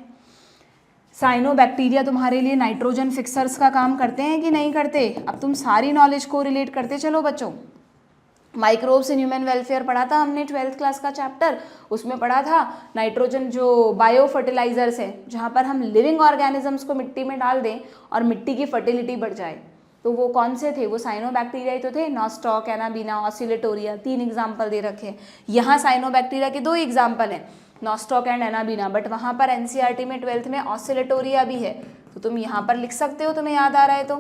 Speaker 1: साइनोबैक्टीरिया तुम्हारे लिए नाइट्रोजन फिक्सर्स का काम करते हैं कि नहीं करते। अब तुम सारी नॉलेज को रिलेट करते चलो बच्चों। माइक्रोब्स इन ह्यूमन वेलफेयर पढ़ा था हमने 12th क्लास का चैप्टर, उसमें पढ़ा था नाइट्रोजन जो बायो फर्टिलाइजर्स है, जहाँ पर हम लिविंग ऑर्गेनिजम्स को मिट्टी में डाल दें और मिट्टी की फर्टिलिटी बढ़ जाए, तो वो कौन से थे, वो साइनोबैक्टीरिया ही तो थे, नॉस्टॉक, एनाबीना, ऑसिलेटोरिया, 3 एग्जाम्पल दे रखे हैं। यहाँ साइनोबैक्टीरिया के 2 एग्जाम्पल हैं, नॉस्टॉक एंड एनाबीना, बट वहाँ पर एनसीईआरटी में 12th में ऑसिलेटोरिया भी है, तो तुम यहाँ पर लिख सकते हो, तुम्हें याद आ रहा है तो,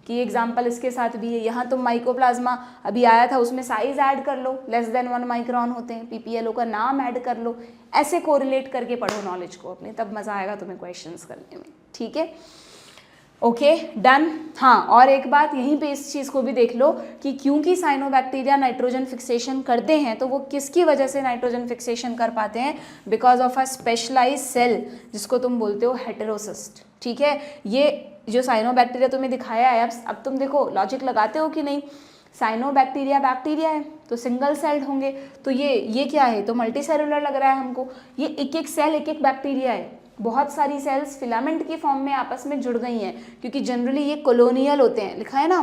Speaker 1: कि एग्जाम्पल इसके साथ भी है। यहाँ तुम माइकोप्लाज्मा अभी आया था, उसमें साइज ऐड कर लो, लेस देन 1 माइक्रोन होते हैं, पीपीएलओ का नाम ऐड कर लो, ऐसे कोरिलेट करके पढ़ो नॉलेज को अपने, तब मज़ा आएगा तुम्हें क्वेश्चंस करने में, ठीक है। Okay done. हाँ, और एक बात यहीं पे इस चीज़ को भी देख लो कि क्योंकि साइनोबैक्टीरिया नाइट्रोजन फिक्सेशन करते हैं, तो वो किसकी वजह से नाइट्रोजन फिक्सेशन कर पाते हैं, because of a specialise cell जिसको तुम बोलते हो हेटेरोसिस्ट, ठीक है। ये जो साइनोबैक्टीरिया तुम्हें दिखाया है, अब तुम देखो लॉजिक लगाते हो कि नहीं, साइनोबैक्टीरिया बैक्टीरिया है तो सिंगल सेल्ड होंगे, तो ये क्या है, तो मल्टी सेलुलर लग रहा है हमको, ये एक एक सेल एक एक बैक्टीरिया है, बहुत सारी सेल्स फिलामेंट की फॉर्म में आपस में जुड़ गई हैं, क्योंकि जनरली ये कॉलोनियल होते हैं, लिखा है ना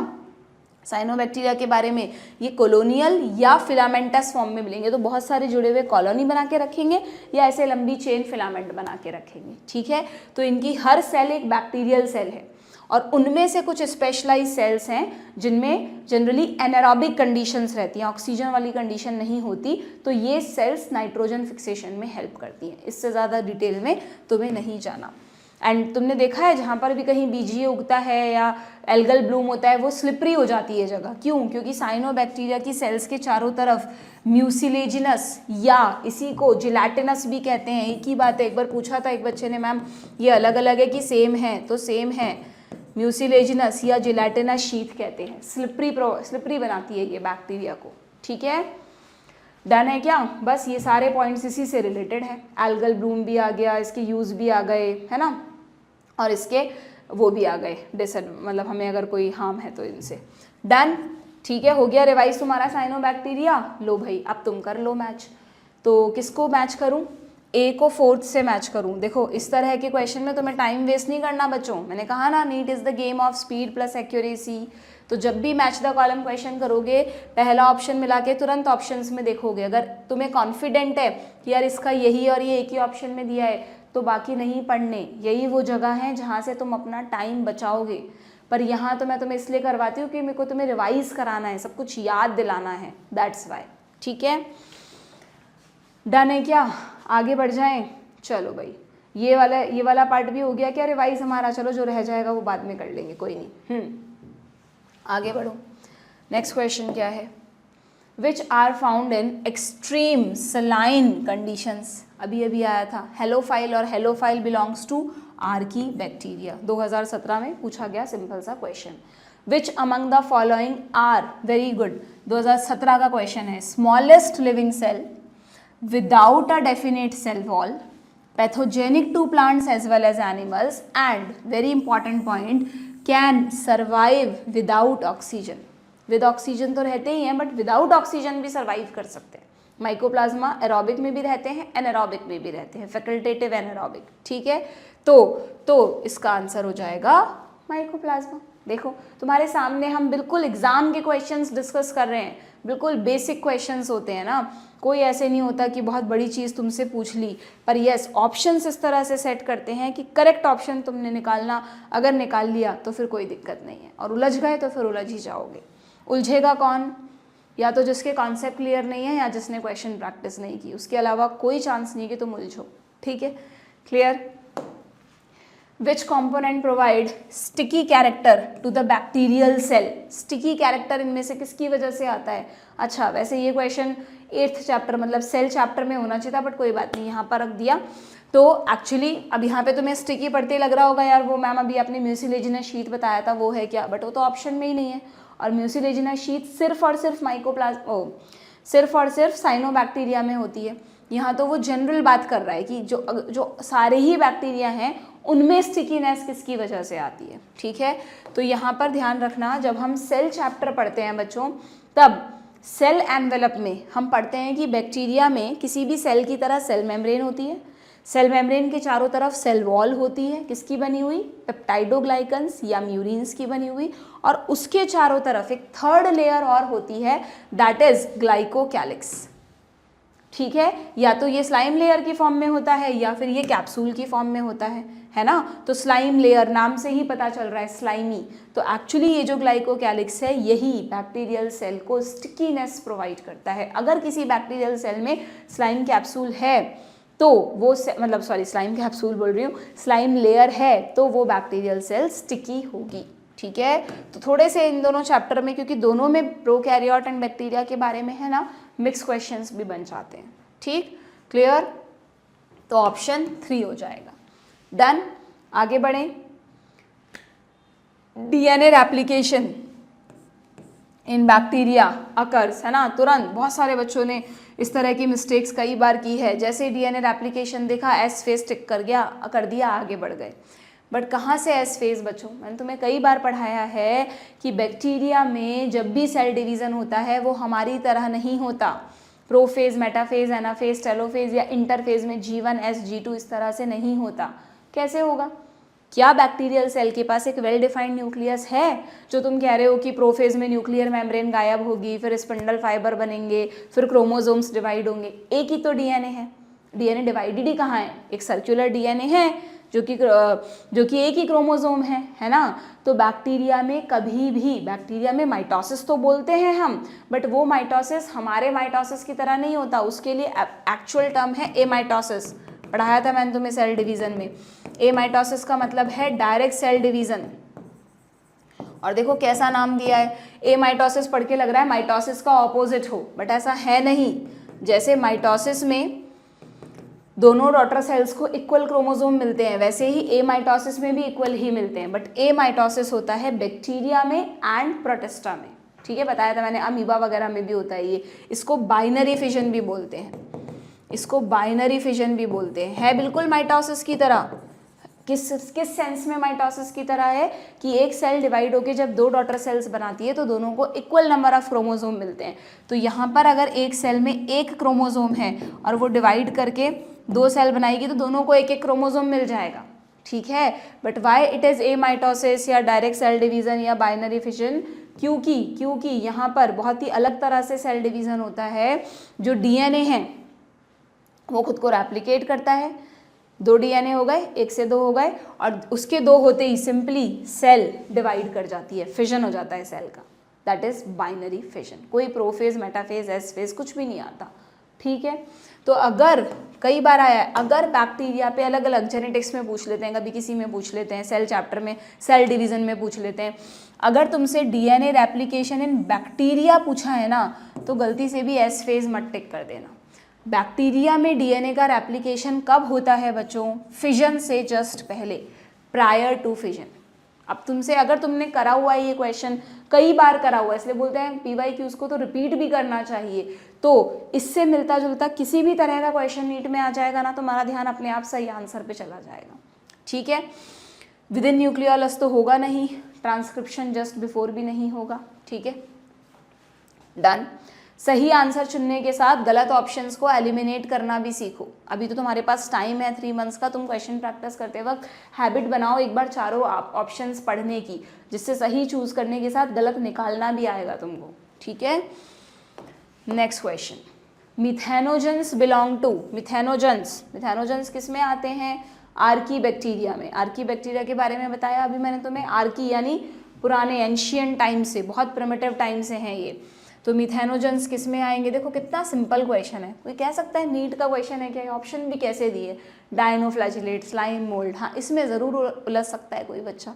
Speaker 1: साइनोबैक्टीरिया के बारे में, ये कॉलोनियल या फिलामेंटस फॉर्म में मिलेंगे, तो बहुत सारे जुड़े हुए कॉलोनी बना के रखेंगे या ऐसे लंबी चेन फिलामेंट बना के रखेंगे, ठीक है। तो इनकी हर सेल एक बैक्टीरियल सेल है, और उनमें से कुछ स्पेशलाइज सेल्स हैं जिनमें जनरली एनारोबिक कंडीशंस रहती हैं, ऑक्सीजन वाली कंडीशन नहीं होती, तो ये सेल्स नाइट्रोजन फिक्सेशन में हेल्प करती हैं। इससे ज़्यादा डिटेल में तुम्हें नहीं जाना। एंड तुमने देखा है जहाँ पर भी कहीं बीजीए उगता है या एल्गल ब्लूम होता है, वो स्लिपरी हो जाती है जगह, क्यों, क्योंकि साइनोबैक्टीरिया की सेल्स के चारों तरफ म्यूसिलेजिनस या इसी को जिलैटिनस भी कहते हैं, एक ही बात है। एक बार पूछा था एक बच्चे ने, मैम ये अलग अलग है कि सेम है, तो सेम है, म्यूसिलेजिनस या जिलैटिनस शीथ कहते हैं, स्लिपरी बनाती है ये बैक्टीरिया को, ठीक है। डन है क्या, बस ये सारे पॉइंट्स इसी से रिलेटेड है, एल्गल ब्लूम भी आ गया, इसके यूज़ भी आ गए, है ना, और इसके वो भी आ गए मतलब हमें अगर कोई हार्म है तो इनसे। डन, ठीक है, हो गया रिवाइज तुम्हारा साइनोबैक्टीरिया। लो भाई अब तुम कर लो मैच, तो किसको मैच करूं, ए को 4th से मैच करूं। देखो इस तरह के क्वेश्चन में तुम्हें टाइम वेस्ट नहीं करना बच्चों, मैंने कहा ना NEET is the game of speed plus accuracy. तो जब भी मैच द कॉलम क्वेश्चन करोगे, पहला ऑप्शन मिला के तुरंत ऑप्शंस में देखोगे, अगर तुम्हें कॉन्फिडेंट है कि यार इसका यही और ये एक ही ऑप्शन में दिया है, तो बाकी नहीं पढ़ने, यही वो जगह है जहाँ से तुम अपना टाइम बचाओगे। पर यहाँ तो मैं तुम्हें इसलिए करवाती हूँ कि मेरे को तुम्हें रिवाइज कराना है, सब कुछ याद दिलाना है, दैट्स वाई, ठीक है। डन है क्या, आगे बढ़ जाएं, चलो भाई ये वाला पार्ट भी हो गया क्या रिवाइज हमारा, चलो जो रह जाएगा वो बाद में कर लेंगे, कोई नहीं। आगे बढ़ो, नेक्स्ट क्वेश्चन क्या है, which are found in extreme saline conditions, अभी अभी आया था, हेलोफाइल और हेलोफाइल बिलोंग्स टू आर्की बैक्टीरिया, 2017 में पूछा गया सिंपल सा question. Which among the following are, very good, 2017 का क्वेश्चन है, smallest living cell without a definite cell wall, pathogenic to plants as well as animals, and very important point, can survive without oxygen. with oxygen तो रहते ही हैं, but without oxygen भी survive कर सकते हैं। Mycoplasma aerobic में भी रहते हैं, एनारोबिक में भी रहते हैं, फैकल्टेटिव एनारोबिक, ठीक है। तो इसका आंसर हो जाएगा माइकोप्लाज्मा। देखो तुम्हारे सामने हम बिल्कुल एग्जाम के क्वेश्चंस डिस्कस कर रहे हैं, बिल्कुल बेसिक क्वेश्चंस होते हैं ना, कोई ऐसे नहीं होता कि बहुत बड़ी चीज़ तुमसे पूछ ली, पर यस ऑप्शंस इस तरह से सेट करते हैं कि करेक्ट ऑप्शन तुमने निकालना, अगर निकाल लिया तो फिर कोई दिक्कत नहीं है, और उलझ गए तो फिर उलझ ही जाओगे। उलझेगा कौन? या तो जिसके कॉन्सेप्ट क्लियर नहीं है या जिसने क्वेश्चन प्रैक्टिस नहीं की, उसके अलावा कोई चांस नहीं कि तुम उलझो। ठीक है, clear? Which component provide sticky character to the bacterial cell? Sticky character इनमें से किसकी वजह से आता है? अच्छा, वैसे ये क्वेश्चन 8th चैप्टर मतलब सेल चैप्टर में होना चाहिए था, बट कोई बात नहीं, यहाँ पर रख दिया। तो एक्चुअली अब यहाँ पे तुम्हें स्टिकी पढ़ते लग रहा होगा यार वो मैम अभी आपने म्यूसिलेजिनस शीट बताया था वो है क्या, बट वो तो ऑप्शन में ही नहीं है। और म्यूसिलेजिनस शीट सिर्फ और सिर्फ साइनोबैक्टीरिया में होती है। यहाँ तो वो जनरल बात कर रहा है कि जो सारे ही बैक्टीरिया हैं उनमें स्टिकीनेस किसकी वजह से आती है। ठीक है, तो यहाँ पर ध्यान रखना, जब हम सेल चैप्टर पढ़ते हैं बच्चों, तब सेल एनवेलप में हम पढ़ते हैं कि बैक्टीरिया में किसी भी सेल की तरह सेल मेम्ब्रेन होती है, सेल मेम्ब्रेन के चारों तरफ सेल वॉल होती है, किसकी बनी हुई? पेप्टाइडोग्लाइकन्स या म्यूरिन्स की बनी हुई, और उसके चारों तरफ एक थर्ड लेयर और होती है, दैट इज ग्लाइकोकैलिक्स। ठीक है, या तो ये स्लाइम लेयर की फॉर्म में होता है या फिर ये कैप्सूल की फॉर्म में होता है ना। तो स्लाइम लेयर नाम से ही पता चल रहा है स्लाइमी, तो एक्चुअली ये जो ग्लाइकोकैलिक्स है यही बैक्टीरियल सेल को स्टिकीनेस प्रोवाइड करता है। अगर किसी बैक्टीरियल सेल में स्लाइम कैप्सूल है तो वो मतलब स्लाइम कैप्सूल बोल रही हूँ, स्लाइम लेयर है तो वो बैक्टीरियल सेल स्टिकी होगी। ठीक है, तो थोड़े से इन दोनों चैप्टर में, क्योंकि दोनों में प्रोकैरियोट एंड बैक्टीरिया के बारे में है ना, मिक्स क्वेश्चंस भी बन जाते हैं। ठीक, क्लियर? तो ऑप्शन 3 हो जाएगा। डन, आगे बढ़ें। डीएनए रेप्लिकेशन इन बैक्टीरिया अकर्स, है ना, तुरंत बहुत सारे बच्चों ने इस तरह की मिस्टेक्स कई बार की है। जैसे डीएनए रेप्लिकेशन देखा, एस फेज टिक कर दिया, आगे बढ़ गए। बट कहाँ से एस फेज बच्चों? मैंने तुम्हें कई बार पढ़ाया है कि बैक्टीरिया में जब भी सेल डिवीज़न होता है वो हमारी तरह नहीं होता। प्रोफेज, मेटाफेज, एनाफेज, टेलोफेज या इंटरफेज में G1 S G2 इस तरह से नहीं होता। कैसे होगा? क्या बैक्टीरियल सेल के पास एक वेल डिफाइंड न्यूक्लियस है? जो तुम कह रहे हो कि प्रोफेज में न्यूक्लियर मेम्ब्रेन गायब होगी, फिर स्पिंडल फाइबर बनेंगे, फिर क्रोमोसोम्स डिवाइड होंगे। एक ही तो डीएनए है, डीएनए डिवाइडेड ही कहाँ है? एक सर्कुलर डीएनए है जो कि एक ही क्रोमोसोम है ना। तो बैक्टीरिया में कभी भी, बैक्टीरिया में माइटोसिस तो बोलते हैं हम, बट वो माइटोसिस हमारे माइटोसिस की तरह नहीं होता। उसके लिए एक्चुअल टर्म है एमाइटोसिस, पढ़ाया था मैंने तुम्हें सेल डिवीजन में। एमाइटोसिस का मतलब है डायरेक्ट सेल डिवीजन। और देखो कैसा नाम दिया है, एमाइटोसिस पढ़ के लग रहा है माइटोसिस का ऑपोजिट हो, बट ऐसा है नहीं। जैसे माइटोसिस में दोनों डॉटर सेल्स को इक्वल क्रोमोसोम मिलते हैं, वैसे ही एमाइटोसिस में भी इक्वल ही मिलते हैं, बट एमाइटोसिस होता है बैक्टीरिया में एंड प्रोटिस्टा में। ठीक है, बताया था मैंने, अमीबा वगैरह में भी होता है ये। इसको बाइनरी फिजन भी बोलते हैं, इसको बाइनरी फिजन भी बोलते हैं। है बिल्कुल माइटोसिस की तरह। किस सेंस में माइटोसिस की तरह है कि एक सेल डिवाइड होकर जब दो डॉटर सेल्स बनाती है तो दोनों को इक्वल नंबर ऑफ क्रोमोसोम मिलते हैं। तो यहाँ पर अगर एक सेल में एक क्रोमोसोम है और वो डिवाइड करके दो सेल बनाएगी तो दोनों को एक एक क्रोमोसोम मिल जाएगा। ठीक है, but why it is amitosis या डायरेक्ट सेल डिवीज़न या बाइनरी फिजन? क्योंकि यहाँ पर बहुत ही अलग तरह से सेल डिवीज़न होता है। जो डीएनए है वो खुद को रेप्लिकेट करता है, 2 डीएनए हो गए, 1 से 2 हो गए, और उसके 2 होते ही सिंपली सेल डिवाइड कर जाती है, फिजन हो जाता है सेल का, दैट इज बाइनरी फिजन। कोई प्रोफेज, मेटाफेज, एस फेज कुछ भी नहीं आता। ठीक है, तो अगर कई बार आया है, अगर बैक्टीरिया पे अलग अलग जेनेटिक्स में पूछ लेते हैं, कभी किसी में पूछ लेते हैं, सेल चैप्टर में सेल डिवीजन में पूछ लेते हैं, अगर तुमसे डीएनए रेप्लिकेशन इन बैक्टीरिया पूछा है ना, तो गलती से भी एस फेज मत टिक कर देना। बैक्टीरिया में डीएनए का रेप्लिकेशन कब होता है बच्चों? फिजन से जस्ट पहले, प्रायर टू फिजन। अब तुमसे, अगर तुमने करा हुआ है ये क्वेश्चन, कई बार करा हुआ है, इसलिए बोलते हैं PYQs को तो रिपीट भी करना चाहिए। तो इससे मिलता जुलता किसी भी तरह का क्वेश्चन नीट में आ जाएगा ना, तो हमारा ध्यान अपने आप सही आंसर पे चला जाएगा। ठीक है, विद इन न्यूक्लियोलस तो होगा नहीं, ट्रांसक्रिप्शन जस्ट बिफोर भी नहीं होगा। ठीक है, डन। सही आंसर चुनने के साथ गलत ऑप्शंस को एलिमिनेट करना भी सीखो। अभी तो तुम्हारे पास टाइम है 3 मंथ्स का, तुम क्वेश्चन प्रैक्टिस करते वक्त हैबिट बनाओ एक बार चारों ऑप्शंस पढ़ने की, जिससे सही चूज करने के साथ गलत निकालना भी आएगा तुमको। ठीक है, next question, methanogens belong to, methanogens किस में आते हैं? आर्की बैक्टीरिया में। आर्की बैक्टीरिया के बारे में बताया अभी मैंने तुम्हें, आर्की यानी पुराने एंशियंट टाइम से, बहुत प्रिमिटिव टाइम से हैं ये। तो मिथेनोजेंस किस में आएंगे? देखो कितना सिंपल क्वेश्चन है, कोई कह सकता है नीट का क्वेश्चन है क्या? ऑप्शन भी कैसे दिए, डायनोफ्लैजिलेट, स्लाइम मोल्ड। हाँ, इसमें ज़रूर उलझ सकता है कोई बच्चा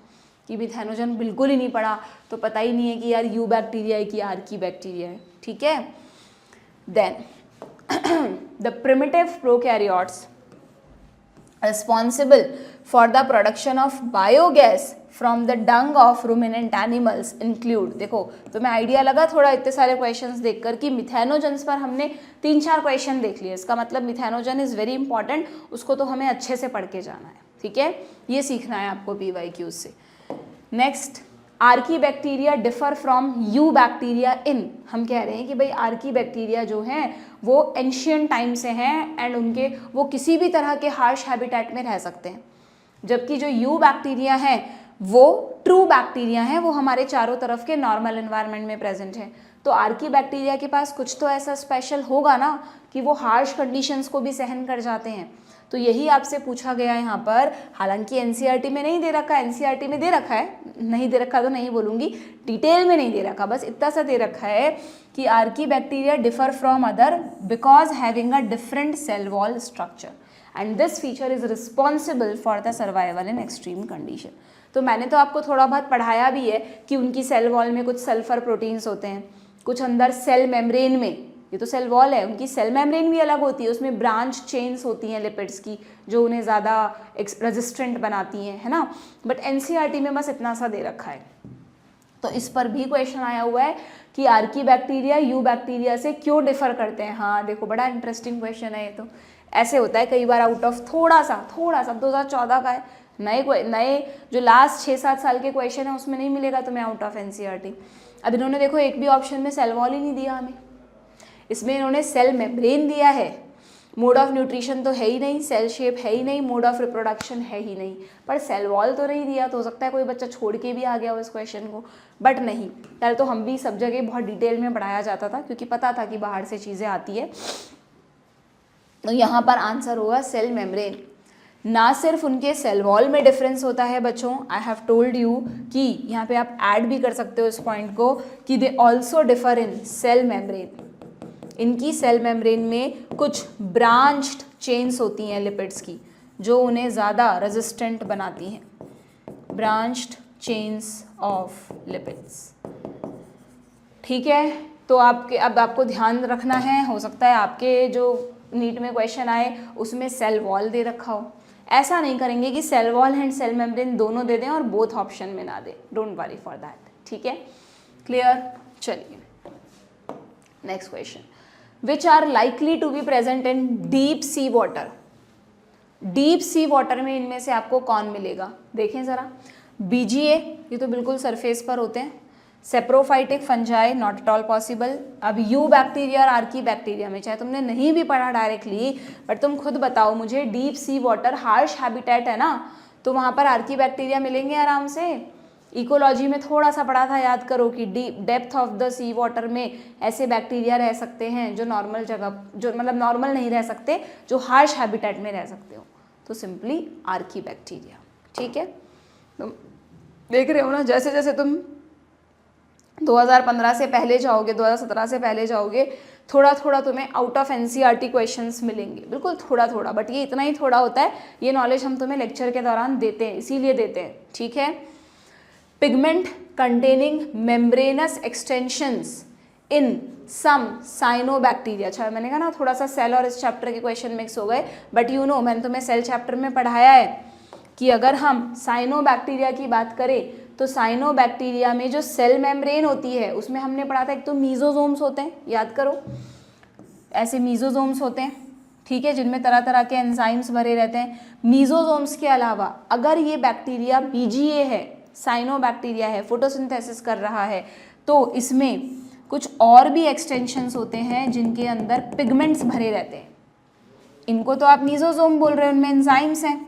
Speaker 1: कि मिथेनोजन बिल्कुल ही नहीं पढ़ा तो पता ही नहीं है कि यार यू बैक्टीरिया है कि आर्की बैक्टीरिया है, ठीक है। Then the primitive prokaryotes responsible for the production of biogas from the dung of ruminant animals include, देखो तो मैं आइडिया लगा थोड़ा इतने सारे क्वेश्चंस देखकर कि मिथेनोजेंस पर हमने 3-4 क्वेश्चन देख लिए, इसका मतलब मिथेनोजन इज़ वेरी इंपॉर्टेंट, उसको तो हमें अच्छे से पढ़ के जाना है, ठीक है, ये सीखना है आपको PYQ से। Next, Archie bacteria differ from you bacteria इन, हम कह रहे हैं कि भाई आर्की बैक्टीरिया जो हैं वो एंशियंट टाइम से हैं एंड उनके वो किसी भी तरह के हार्श हैबिटेट में रह सकते हैं, जबकि जो यू बैक्टीरिया हैं वो ट्रू बैक्टीरिया हैं, वो हमारे चारों तरफ के नॉर्मल एनवायरनमेंट में प्रेजेंट हैं। तो आर्की बैक्टीरिया के पास कुछ तो ऐसा स्पेशल होगा ना कि वो हार्श कंडीशंस को भी सहन कर जाते हैं। तो यही आपसे पूछा गया है यहाँ पर, हालांकि एनसीईआरटी में नहीं दे रखा है, एनसीईआरटी में दे रखा है, नहीं दे रखा तो नहीं बोलूँगी, डिटेल में नहीं दे रखा, बस इतना सा दे रखा है कि archaebacteria differ from other because having a different cell wall structure and this feature is responsible for the survival in extreme condition. तो मैंने तो आपको थोड़ा बहुत पढ़ाया भी है कि उनकी सेल वॉल में कुछ सल्फर प्रोटीन्स होते हैं, कुछ अंदर सेल मेम्ब्रेन में, ये तो सेल वॉल है, उनकी सेल मेम्ब्रेन भी अलग होती है, उसमें ब्रांच चेन्स होती हैं लिपिड्स की जो उन्हें ज़्यादा रेजिस्टेंट बनाती हैं, है ना। बट एनसीईआरटी में बस इतना सा दे रखा है। तो इस पर भी क्वेश्चन आया हुआ है कि आर्की बैक्टीरिया यू बैक्टीरिया से क्यों डिफर करते हैं। हाँ देखो, बड़ा इंटरेस्टिंग क्वेश्चन है ये। तो ऐसे होता है कई बार आउट ऑफ थोड़ा सा 2014 का है, नए जो लास्ट 6-7 साल के क्वेश्चन है उसमें नहीं मिलेगा तुम्हें आउट ऑफ एनसीईआरटी। अब इन्होंने देखो एक भी ऑप्शन में सेल वॉल ही नहीं दिया हमें, इसमें इन्होंने सेल मेम्ब्रेन दिया है, मोड ऑफ न्यूट्रिशन तो है ही नहीं, सेल शेप है ही नहीं, मोड ऑफ रिप्रोडक्शन है ही नहीं, पर सेल वॉल तो नहीं दिया। तो हो सकता है कोई बच्चा छोड़ के भी आ गया हो इस क्वेश्चन को, बट नहीं, पहले तो हम भी सब जगह बहुत डिटेल में पढ़ाया जाता था क्योंकि पता था कि बाहर से चीज़ें आती है। तो यहाँ पर आंसर होगा सेल मेम्ब्रेन। ना सिर्फ उनके सेल वॉल में डिफरेंस होता है बच्चों, आई हैव टोल्ड यू कि यहाँ पे आप ऐड भी कर सकते हो इस पॉइंट को कि they also differ in cell membrane. इनकी सेल मेम्ब्रेन में कुछ ब्रांच्ड चेन्स होती हैं लिपिड्स की जो उन्हें ज़्यादा रेजिस्टेंट बनाती हैं, ब्रांच्ड चेन्स ऑफ लिपिड्स, ठीक है। तो अब आपको ध्यान रखना है, हो सकता है आपके जो नीट में क्वेश्चन आए उसमें सेल वॉल दे रखा हो, ऐसा नहीं करेंगे कि cell wall and cell membrane दोनों दे दें और बोथ ऑप्शन में ना दें, डोंट वरी फॉर दैट, ठीक है, क्लियर। चलिए next question, which are likely to be present in deep sea water. Deep sea water में इनमें से आपको कौन मिलेगा, देखें ज़रा। बीजीए, ये तो बिल्कुल सरफेस पर होते हैं। Saprophytic fungi, not at all possible. अब यू बैक्टीरिया और आर्की बैक्टीरिया में, चाहे तुमने नहीं भी पढ़ा डायरेक्टली, बट तुम खुद बताओ मुझे, deep sea water harsh habitat है ना, तो वहाँ पर आर्की बैक्टीरिया मिलेंगे आराम से। इकोलॉजी में थोड़ा सा पढ़ा था, याद करो कि depth of the sea water में ऐसे बैक्टीरिया रह सकते हैं जो नॉर्मल जगह, जो मतलब नॉर्मल नहीं रह सकते, जो हार्श हैबिटेट में रह सकते हो, तो सिंपली आर्की बैक्टीरिया, ठीक है। तुम देख रहे हो ना, जैसे जैसे तुम 2015 से पहले जाओगे, 2017 से पहले जाओगे, थोड़ा थोड़ा तुम्हें आउट ऑफ एनसीईआरटी क्वेश्चंस मिलेंगे, बिल्कुल थोड़ा थोड़ा, बट ये इतना ही थोड़ा होता है, ये नॉलेज हम तुम्हें लेक्चर के दौरान देते हैं, इसीलिए देते हैं, ठीक है। पिगमेंट कंटेनिंग मेम्ब्रेनस एक्सटेंशंस इन सम साइनोबैक्टीरिया। अच्छा, मैंने कहा ना थोड़ा सा सेल और इस चैप्टर के क्वेश्चन मिक्स हो गए, बट यू नो मैंने तुम्हें सेल चैप्टर में पढ़ाया है कि अगर हम साइनोबैक्टीरिया की बात करें तो साइनोबैक्टीरिया में जो सेल मेम्ब्रेन होती है उसमें हमने पढ़ा था एक तो मीजोजोम्स होते हैं, याद करो, ऐसे मीजोजोम्स होते हैं, ठीक है, जिनमें तरह तरह के एंजाइम्स भरे रहते हैं। मीजोजोम्स के अलावा अगर ये बैक्टीरिया बीजीए है, साइनोबैक्टीरिया है, फोटोसिंथेसिस कर रहा है, तो इसमें कुछ और भी एक्सटेंशंस होते हैं जिनके अंदर पिगमेंट्स भरे रहते हैं। इनको तो आप मीजोजोम बोल रहे हो, उनमें एंजाइम्स हैं,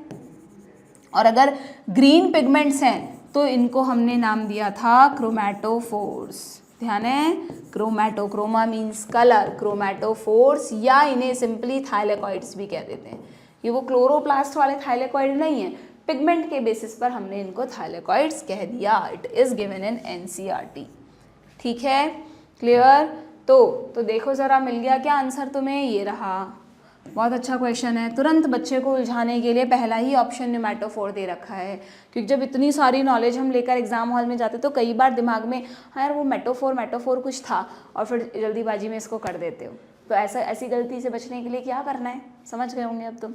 Speaker 1: और अगर ग्रीन पिगमेंट्स हैं तो इनको हमने नाम दिया था क्रोमैटोफोर्स, ध्यान है, क्रोमैटोक्रोमा मीन्स कलर, क्रोमैटोफोर्स, या इन्हें सिंपली थाइलेकॉइड्स भी कह देते हैं। ये वो क्लोरोप्लास्ट वाले थाइलेकॉइड नहीं है, पिगमेंट के बेसिस पर हमने इनको थाइलेकॉइड्स कह दिया। It is given in NCERT. ठीक है, क्लियर। तो देखो ज़रा मिल गया क्या आंसर तुम्हें, ये रहा। बहुत अच्छा क्वेश्चन है, तुरंत बच्चे को उलझाने के लिए पहला ही ऑप्शन न्यूमैटोफोर दे रखा है, क्योंकि जब इतनी सारी नॉलेज हम लेकर एग्जाम हॉल में जाते तो कई बार दिमाग में हाँ यार वो मेटोफोर कुछ था, और फिर जल्दीबाजी में इसको कर देते हो। तो ऐसी गलती से बचने के लिए क्या करना है, समझ गए होंगे अब तुम।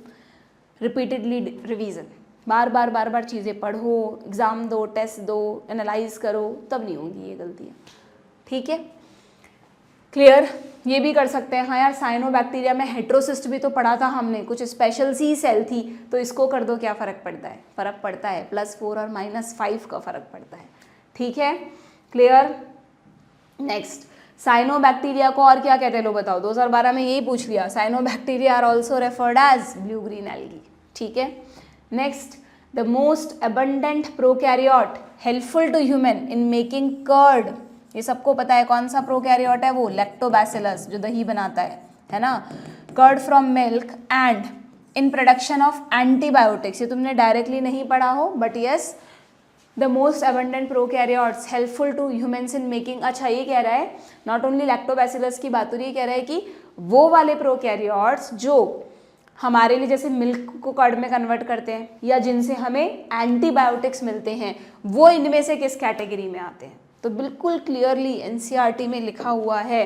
Speaker 1: रिपीटेडली रिवीजन, बार बार चीज़ें पढ़ो, एग्ज़ाम दो, टेस्ट दो, एनालाइज करो, तब नहीं होगी ये गलतियाँ। ठीक है, क्लियर। ये भी कर सकते हैं, हाँ यार साइनोबैक्टीरिया में हेट्रोसिस्ट भी तो पढ़ा था हमने, कुछ स्पेशल सी सेल थी, तो इसको कर दो, क्या फ़र्क पड़ता है, फ़र्क पड़ता है, +4 और -5 का फ़र्क पड़ता है। ठीक है, क्लियर। नेक्स्ट, साइनोबैक्टीरिया को और क्या कहते हैं लो बताओ, 2012 में यही पूछ लिया। Cyanobacteria are also referred as blue green algae. ठीक है, next, the most abundant prokaryote helpful to human in making curd. ये सबको पता है कौन सा प्रोकैरियोट है, वो लैक्टोबैसिलस, जो दही बनाता है ना। Curd from milk and in production of antibiotics, ये तुमने डायरेक्टली नहीं पढ़ा हो, but yes the most abundant prokaryotes helpful to humans in making. अच्छा, ये कह रहा है नॉट ओनली लैक्टोबैसिलस की बात हो रही है, कह रहा है कि वो वाले प्रोकैरियोट्स जो हमारे लिए जैसे मिल्क को कर्ड में कन्वर्ट करते हैं, या जिनसे हमें एंटीबायोटिक्स मिलते हैं, वो इनमें से किस कैटेगरी में आते हैं। तो बिल्कुल क्लियरली एनसीईआरटी में लिखा हुआ है,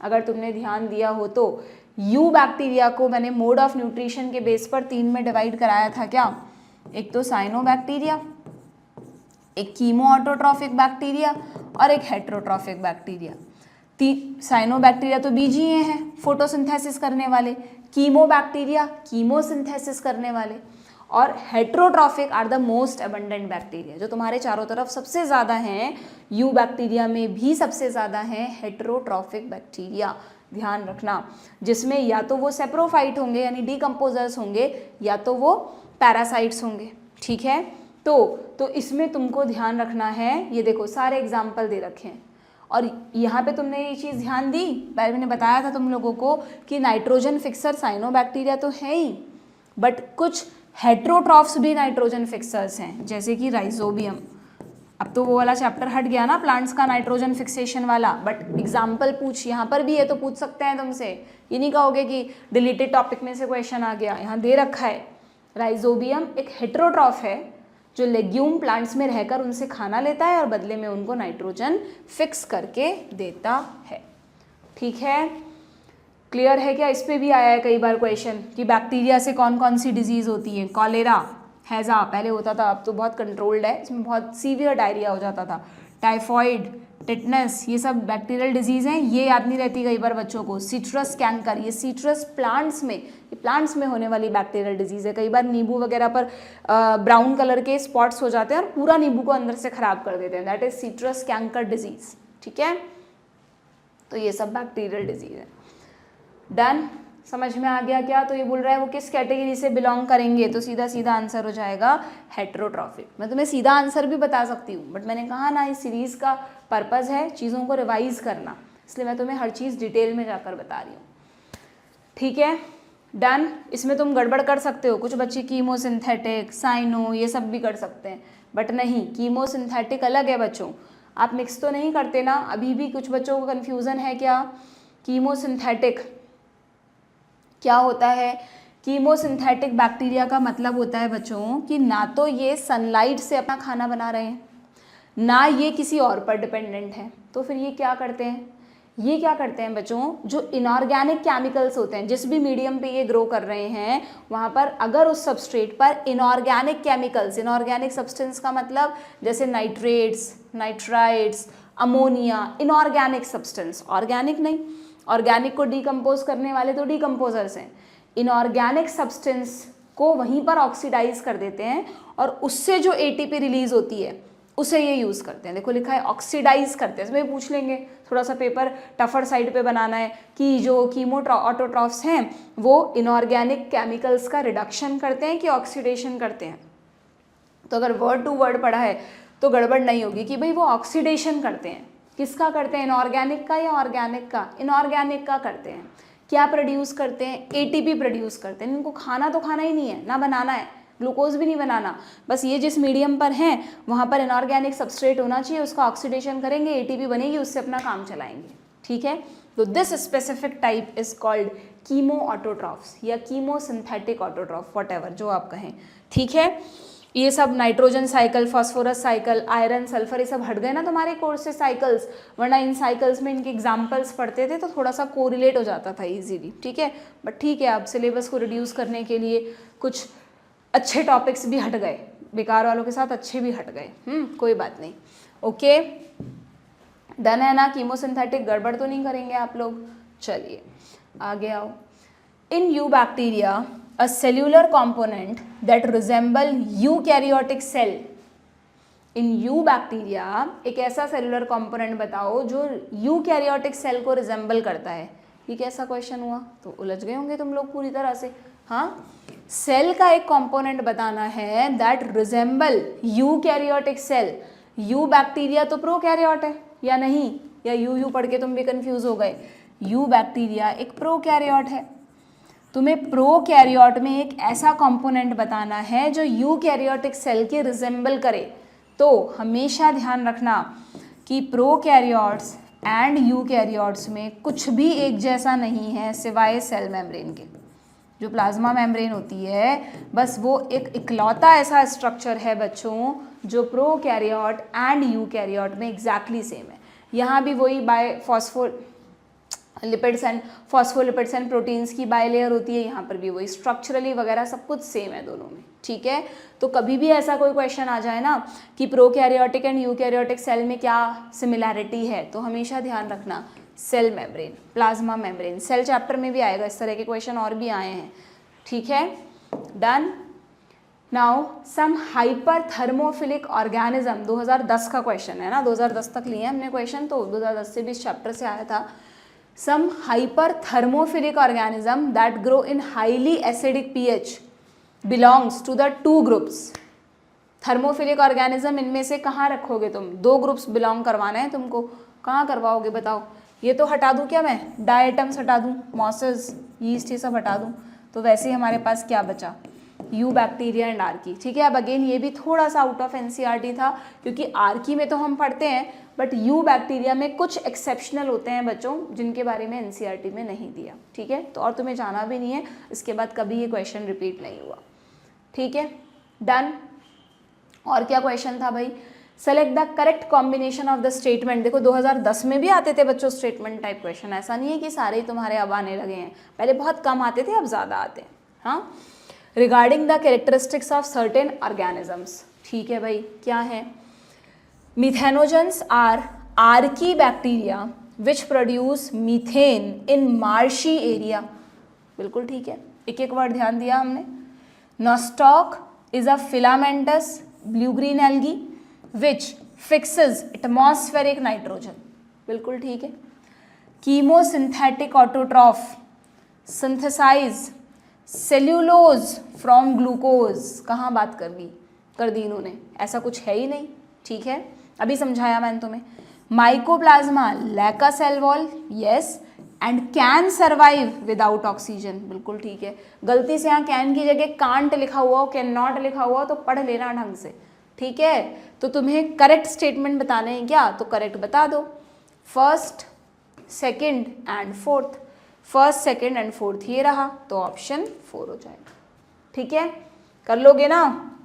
Speaker 1: अगर तुमने ध्यान दिया हो तो। यू बैक्टीरिया को मैंने मोड ऑफ न्यूट्रिशन के बेस पर 3 में डिवाइड कराया था क्या, एक तो साइनोबैक्टीरिया, एक कीमो ऑटोट्रॉफिक बैक्टीरिया और एक हेट्रोट्रॉफिक बैक्टीरिया। साइनोबैक्टीरिया तो बीजीए हैं, फोटोसिंथेसिस करने वाले, कीमो बैक्टीरिया कीमोसिंथेसिस करने वाले, और heterotrophic are the most abundant bacteria, जो तुम्हारे चारों तरफ सबसे ज़्यादा हैं। यू बैक्टीरिया में भी सबसे ज़्यादा हैं हेट्रोट्रॉफिक बैक्टीरिया, ध्यान रखना, जिसमें या तो वो सेप्रोफाइट होंगे यानी डीकम्पोजर्स होंगे, या तो वो पैरासाइट्स होंगे। ठीक है, तो इसमें तुमको ध्यान रखना है, ये देखो सारे एग्जाम्पल दे रखे हैं, और यहाँ पे तुमने ये चीज़ ध्यान दी, पहले मैंने बताया था तुम लोगों को कि नाइट्रोजन फिक्सर साइनोबैक्टीरिया तो है ही, बट कुछ हेट्रोट्रॉफ्स भी नाइट्रोजन फिक्सर्स हैं, जैसे कि राइजोबियम। अब तो वो वाला चैप्टर हट गया ना प्लांट्स का नाइट्रोजन फिक्सेशन वाला, बट एग्जाम्पल पूछ, यहाँ पर भी है तो पूछ सकते हैं तुमसे, ये नहीं कहोगे कि डिलीटेड टॉपिक में से क्वेश्चन आ गया, यहाँ दे रखा है। राइजोबियम एक हेट्रोट्रॉफ है जो लेग्यूम प्लांट्स में रहकर उनसे खाना लेता है और बदले में उनको नाइट्रोजन फिक्स करके देता है। ठीक है, क्लियर है क्या। इस पे भी आया है कई बार क्वेश्चन कि बैक्टीरिया से कौन कौन सी डिजीज़ होती है। कॉलेरा, हैज़ा पहले होता था, अब तो बहुत कंट्रोल्ड है, इसमें बहुत सीवियर डायरिया हो जाता था। टाइफॉइड, टिटनस, ये सब बैक्टीरियल डिजीज़ हैं, ये याद नहीं रहती कई बार बच्चों को। सिट्रस कैंकर, ये सिट्रस प्लांट्स में, ये प्लांट्स में होने वाली बैक्टीरियल डिजीज़ है। कई बार नींबू वगैरह पर ब्राउन कलर के स्पॉट्स हो जाते हैं और पूरा नींबू को अंदर से ख़राब कर देते हैं, that is citrus canker disease. ठीक है, तो ये सब बैक्टीरियल डिजीज़ है। डन, समझ में आ गया क्या। तो ये बोल रहा है वो किस कैटेगरी से बिलोंग करेंगे, तो सीधा सीधा आंसर हो जाएगा हेट्रोट्रॉफिक। मैं तुम्हें सीधा आंसर भी बता सकती हूँ, बट मैंने कहा ना इस सीरीज़ का पर्पज़ है चीज़ों को रिवाइज करना, इसलिए मैं तुम्हें हर चीज़ डिटेल में जाकर बता रही हूँ। ठीक है, डन। इसमें तुम गड़बड़ कर सकते हो, कुछ बच्चे कीमोसिंथेटिक, साइनो ये सब भी कर सकते हैं, बट नहीं, कीमोसिंथेटिक अलग है बच्चों, आप मिक्स तो नहीं करते ना। अभी भी कुछ बच्चों को कन्फ्यूज़न है क्या, कीमोसिंथेटिक क्या होता है। कीमोसिंथेटिक बैक्टीरिया का मतलब होता है बच्चों कि ना तो ये सनलाइट से अपना खाना बना रहे हैं, ना ये किसी और पर डिपेंडेंट है, तो फिर ये क्या करते हैं, ये क्या करते हैं बच्चों, जो इनऑर्गेनिक केमिकल्स होते हैं, जिस भी मीडियम पे ये ग्रो कर रहे हैं वहाँ पर अगर उस सबस्ट्रेट पर इनऑर्गेनिक केमिकल्स, इनऑर्गेनिक सब्सटेंस का मतलब जैसे nitrates, nitrites, ammonia, inorganic substance, organic नहीं, ऑर्गेनिक को डीकम्पोज करने वाले तो डीकम्पोजर्स हैं, इनऑर्गेनिक सब्सटेंस को वहीं पर ऑक्सीडाइज कर देते हैं और उससे जो एटीपी रिलीज होती है उसे ये यूज़ करते हैं। देखो लिखा है ऑक्सीडाइज करते हैं, इसमें पूछ लेंगे, थोड़ा सा पेपर टफर साइड पे बनाना है कि जो कीमो ऑटोट्रॉफ्स हैं वो इनऑर्गेनिक केमिकल्स का रिडक्शन करते हैं कि ऑक्सीडेशन करते हैं। तो अगर वर्ड टू वर्ड पढ़ा है तो गड़बड़ नहीं होगी कि भाई वो ऑक्सीडेशन करते हैं, किसका करते हैं, इनऑर्गेनिक का या ऑर्गेनिक का, इनऑर्गेनिक का करते हैं। क्या प्रोड्यूस करते हैं, एटीपी प्रोड्यूस करते हैं। इनको खाना तो खाना ही नहीं है, ना बनाना है, ग्लूकोज भी नहीं बनाना, बस ये जिस मीडियम पर हैं वहाँ पर इनऑर्गेनिक सबस्ट्रेट होना चाहिए, उसका ऑक्सीडेशन करेंगे, एटीपी बनेगी, उससे अपना काम चलाएंगे। ठीक है, तो this specific type is called chemo autotrophs या कीमो सिंथेटिक ऑटोट्रॉफ, व्हाटएवर जो आप कहें। ठीक है, ये सब nitrogen cycle, phosphorus cycle, iron, sulphur, ये सब हट गए ना तुम्हारे कोर्स से साइकिल्स, वरना इन साइकिल्स में इनके एग्जाम्पल्स पढ़ते थे तो थोड़ा सा कोरिलेट हो जाता था इजीली। ठीक है, बट ठीक है, अब सिलेबस को रिड्यूस करने के लिए कुछ अच्छे टॉपिक्स भी हट गए, बेकार वालों के साथ अच्छे भी हट गए। कोई बात नहीं। ओके, डन है ना, कीमोसिंथेटिक गड़बड़ तो नहीं करेंगे आप लोग। चलिए आगे आओ। In eubacteria a cellular component that resemble eukaryotic cell, in eubacteria एक ऐसा सेलुलर कंपोनेंट बताओ जो यूकैरियोटिक सेल को रिजेंबल करता है। ये कैसा क्वेश्चन हुआ, तो उलझ गए होंगे तुम लोग पूरी तरह से। हाँ, सेल का एक कंपोनेंट बताना है that resemble eukaryotic cell. Eubacteria तो प्रोकैरियोट है या नहीं, या यू पढ़ के तुम भी कंफ्यूज हो गए। यूबैक्टीरिया एक प्रोकैरियोट है, तुम्हें प्रोकैरियोट में एक ऐसा कंपोनेंट बताना है जो यूकैरियोटिक सेल के रिजेंबल करे। तो हमेशा ध्यान रखना कि प्रोकैरियोट्स एंड यूकैरियोट्स में कुछ भी एक जैसा नहीं है सिवाय सेल मेम्ब्रेन के। जो प्लाज्मा मेम्ब्रेन होती है बस वो एक इकलौता ऐसा स्ट्रक्चर है बच्चों जो प्रोकैरियोट एंड यूकैरियोट में एग्जैक्टली सेम है। यहाँ भी वही by lipids and phospholipids and proteins की बायलेयर होती है, यहाँ पर भी वही स्ट्रक्चरली वगैरह सब कुछ सेम है दोनों में। ठीक है, तो कभी भी ऐसा कोई क्वेश्चन आ जाए ना कि प्रोकैरियोटिक एंड यूकैरियोटिक सेल में क्या सिमिलैरिटी है, तो हमेशा ध्यान रखना cell membrane, plasma membrane. Cell chapter में भी आएगा, इस तरह के क्वेश्चन और भी आए हैं। ठीक है, डन। नाउ सम हाइपरथर्मोफिलिक ऑर्गेनिज्म, 2010 का क्वेश्चन है ना, 2010 तक लिए हमने क्वेश्चन, तो 2010 से भी इस चैप्टर से आया था। Some hyperthermophilic organism that grow in highly acidic pH belongs to the two groups. Thermophilic organism इनमें से कहाँ रखोगे तुम, दो ग्रुप्स बिलोंग करवाना है तुमको, कहाँ करवाओगे बताओ। ये तो हटा दूँ क्या मैं, डायटम्स हटा दूँ, मॉसेस, यीस्ट, ये सब हटा दूँ, तो वैसे ही हमारे पास क्या बचा, यू बैक्टीरिया एंड आर्की। ठीक है, अब अगेन ये भी थोड़ा सा आउट ऑफ एनसीईआरटी था क्योंकि आर्की में तो हम पढ़ते हैं, बट यू बैक्टीरिया में कुछ एक्सेप्शनल होते हैं बच्चों जिनके बारे में एनसीईआरटी में नहीं दिया। ठीक है, तो और तुम्हें जाना भी नहीं है, इसके बाद कभी ये क्वेश्चन रिपीट नहीं हुआ। ठीक है, डन। और क्या क्वेश्चन था भाई, select the correct combination of the statement. देखो 2010 में भी आते थे बच्चों स्टेटमेंट टाइप क्वेश्चन, ऐसा नहीं है कि सारे ही तुम्हारे अब आने लगे हैं, पहले बहुत कम आते थे, अब ज़्यादा आते हैं। हाँ, regarding the characteristics of certain organisms. ठीक है भाई, क्या है, methanogens are archaebacteria which produce methane in marshy area. बिल्कुल ठीक है, एक एक वर्ड ध्यान दिया हमने। Nostoc is a filamentous blue green algae which fixes atmospheric nitrogen. बिल्कुल ठीक है। Chemosynthetic autotroph synthesize cellulose from glucose. कहाँ बात कर दी इन्होंने, ऐसा कुछ है ही नहीं। ठीक है, अभी समझाया मैंने तुम्हें। Mycoplasma lack a cell wall, yes, and can survive without oxygen. बिल्कुल ठीक है, गलती से यहाँ कैन की जगह कांट लिखा हुआ हो, कैन नॉट लिखा हुआ हो तो पढ़ लेना ढंग से। ठीक है, तो तुम्हें करेक्ट स्टेटमेंट बताने हैं क्या, तो करेक्ट बता दो। First, second and fourth, first, second and fourth ये रहा, तो ऑप्शन 4 हो जाएगा। ठीक है, कर लोगे ना,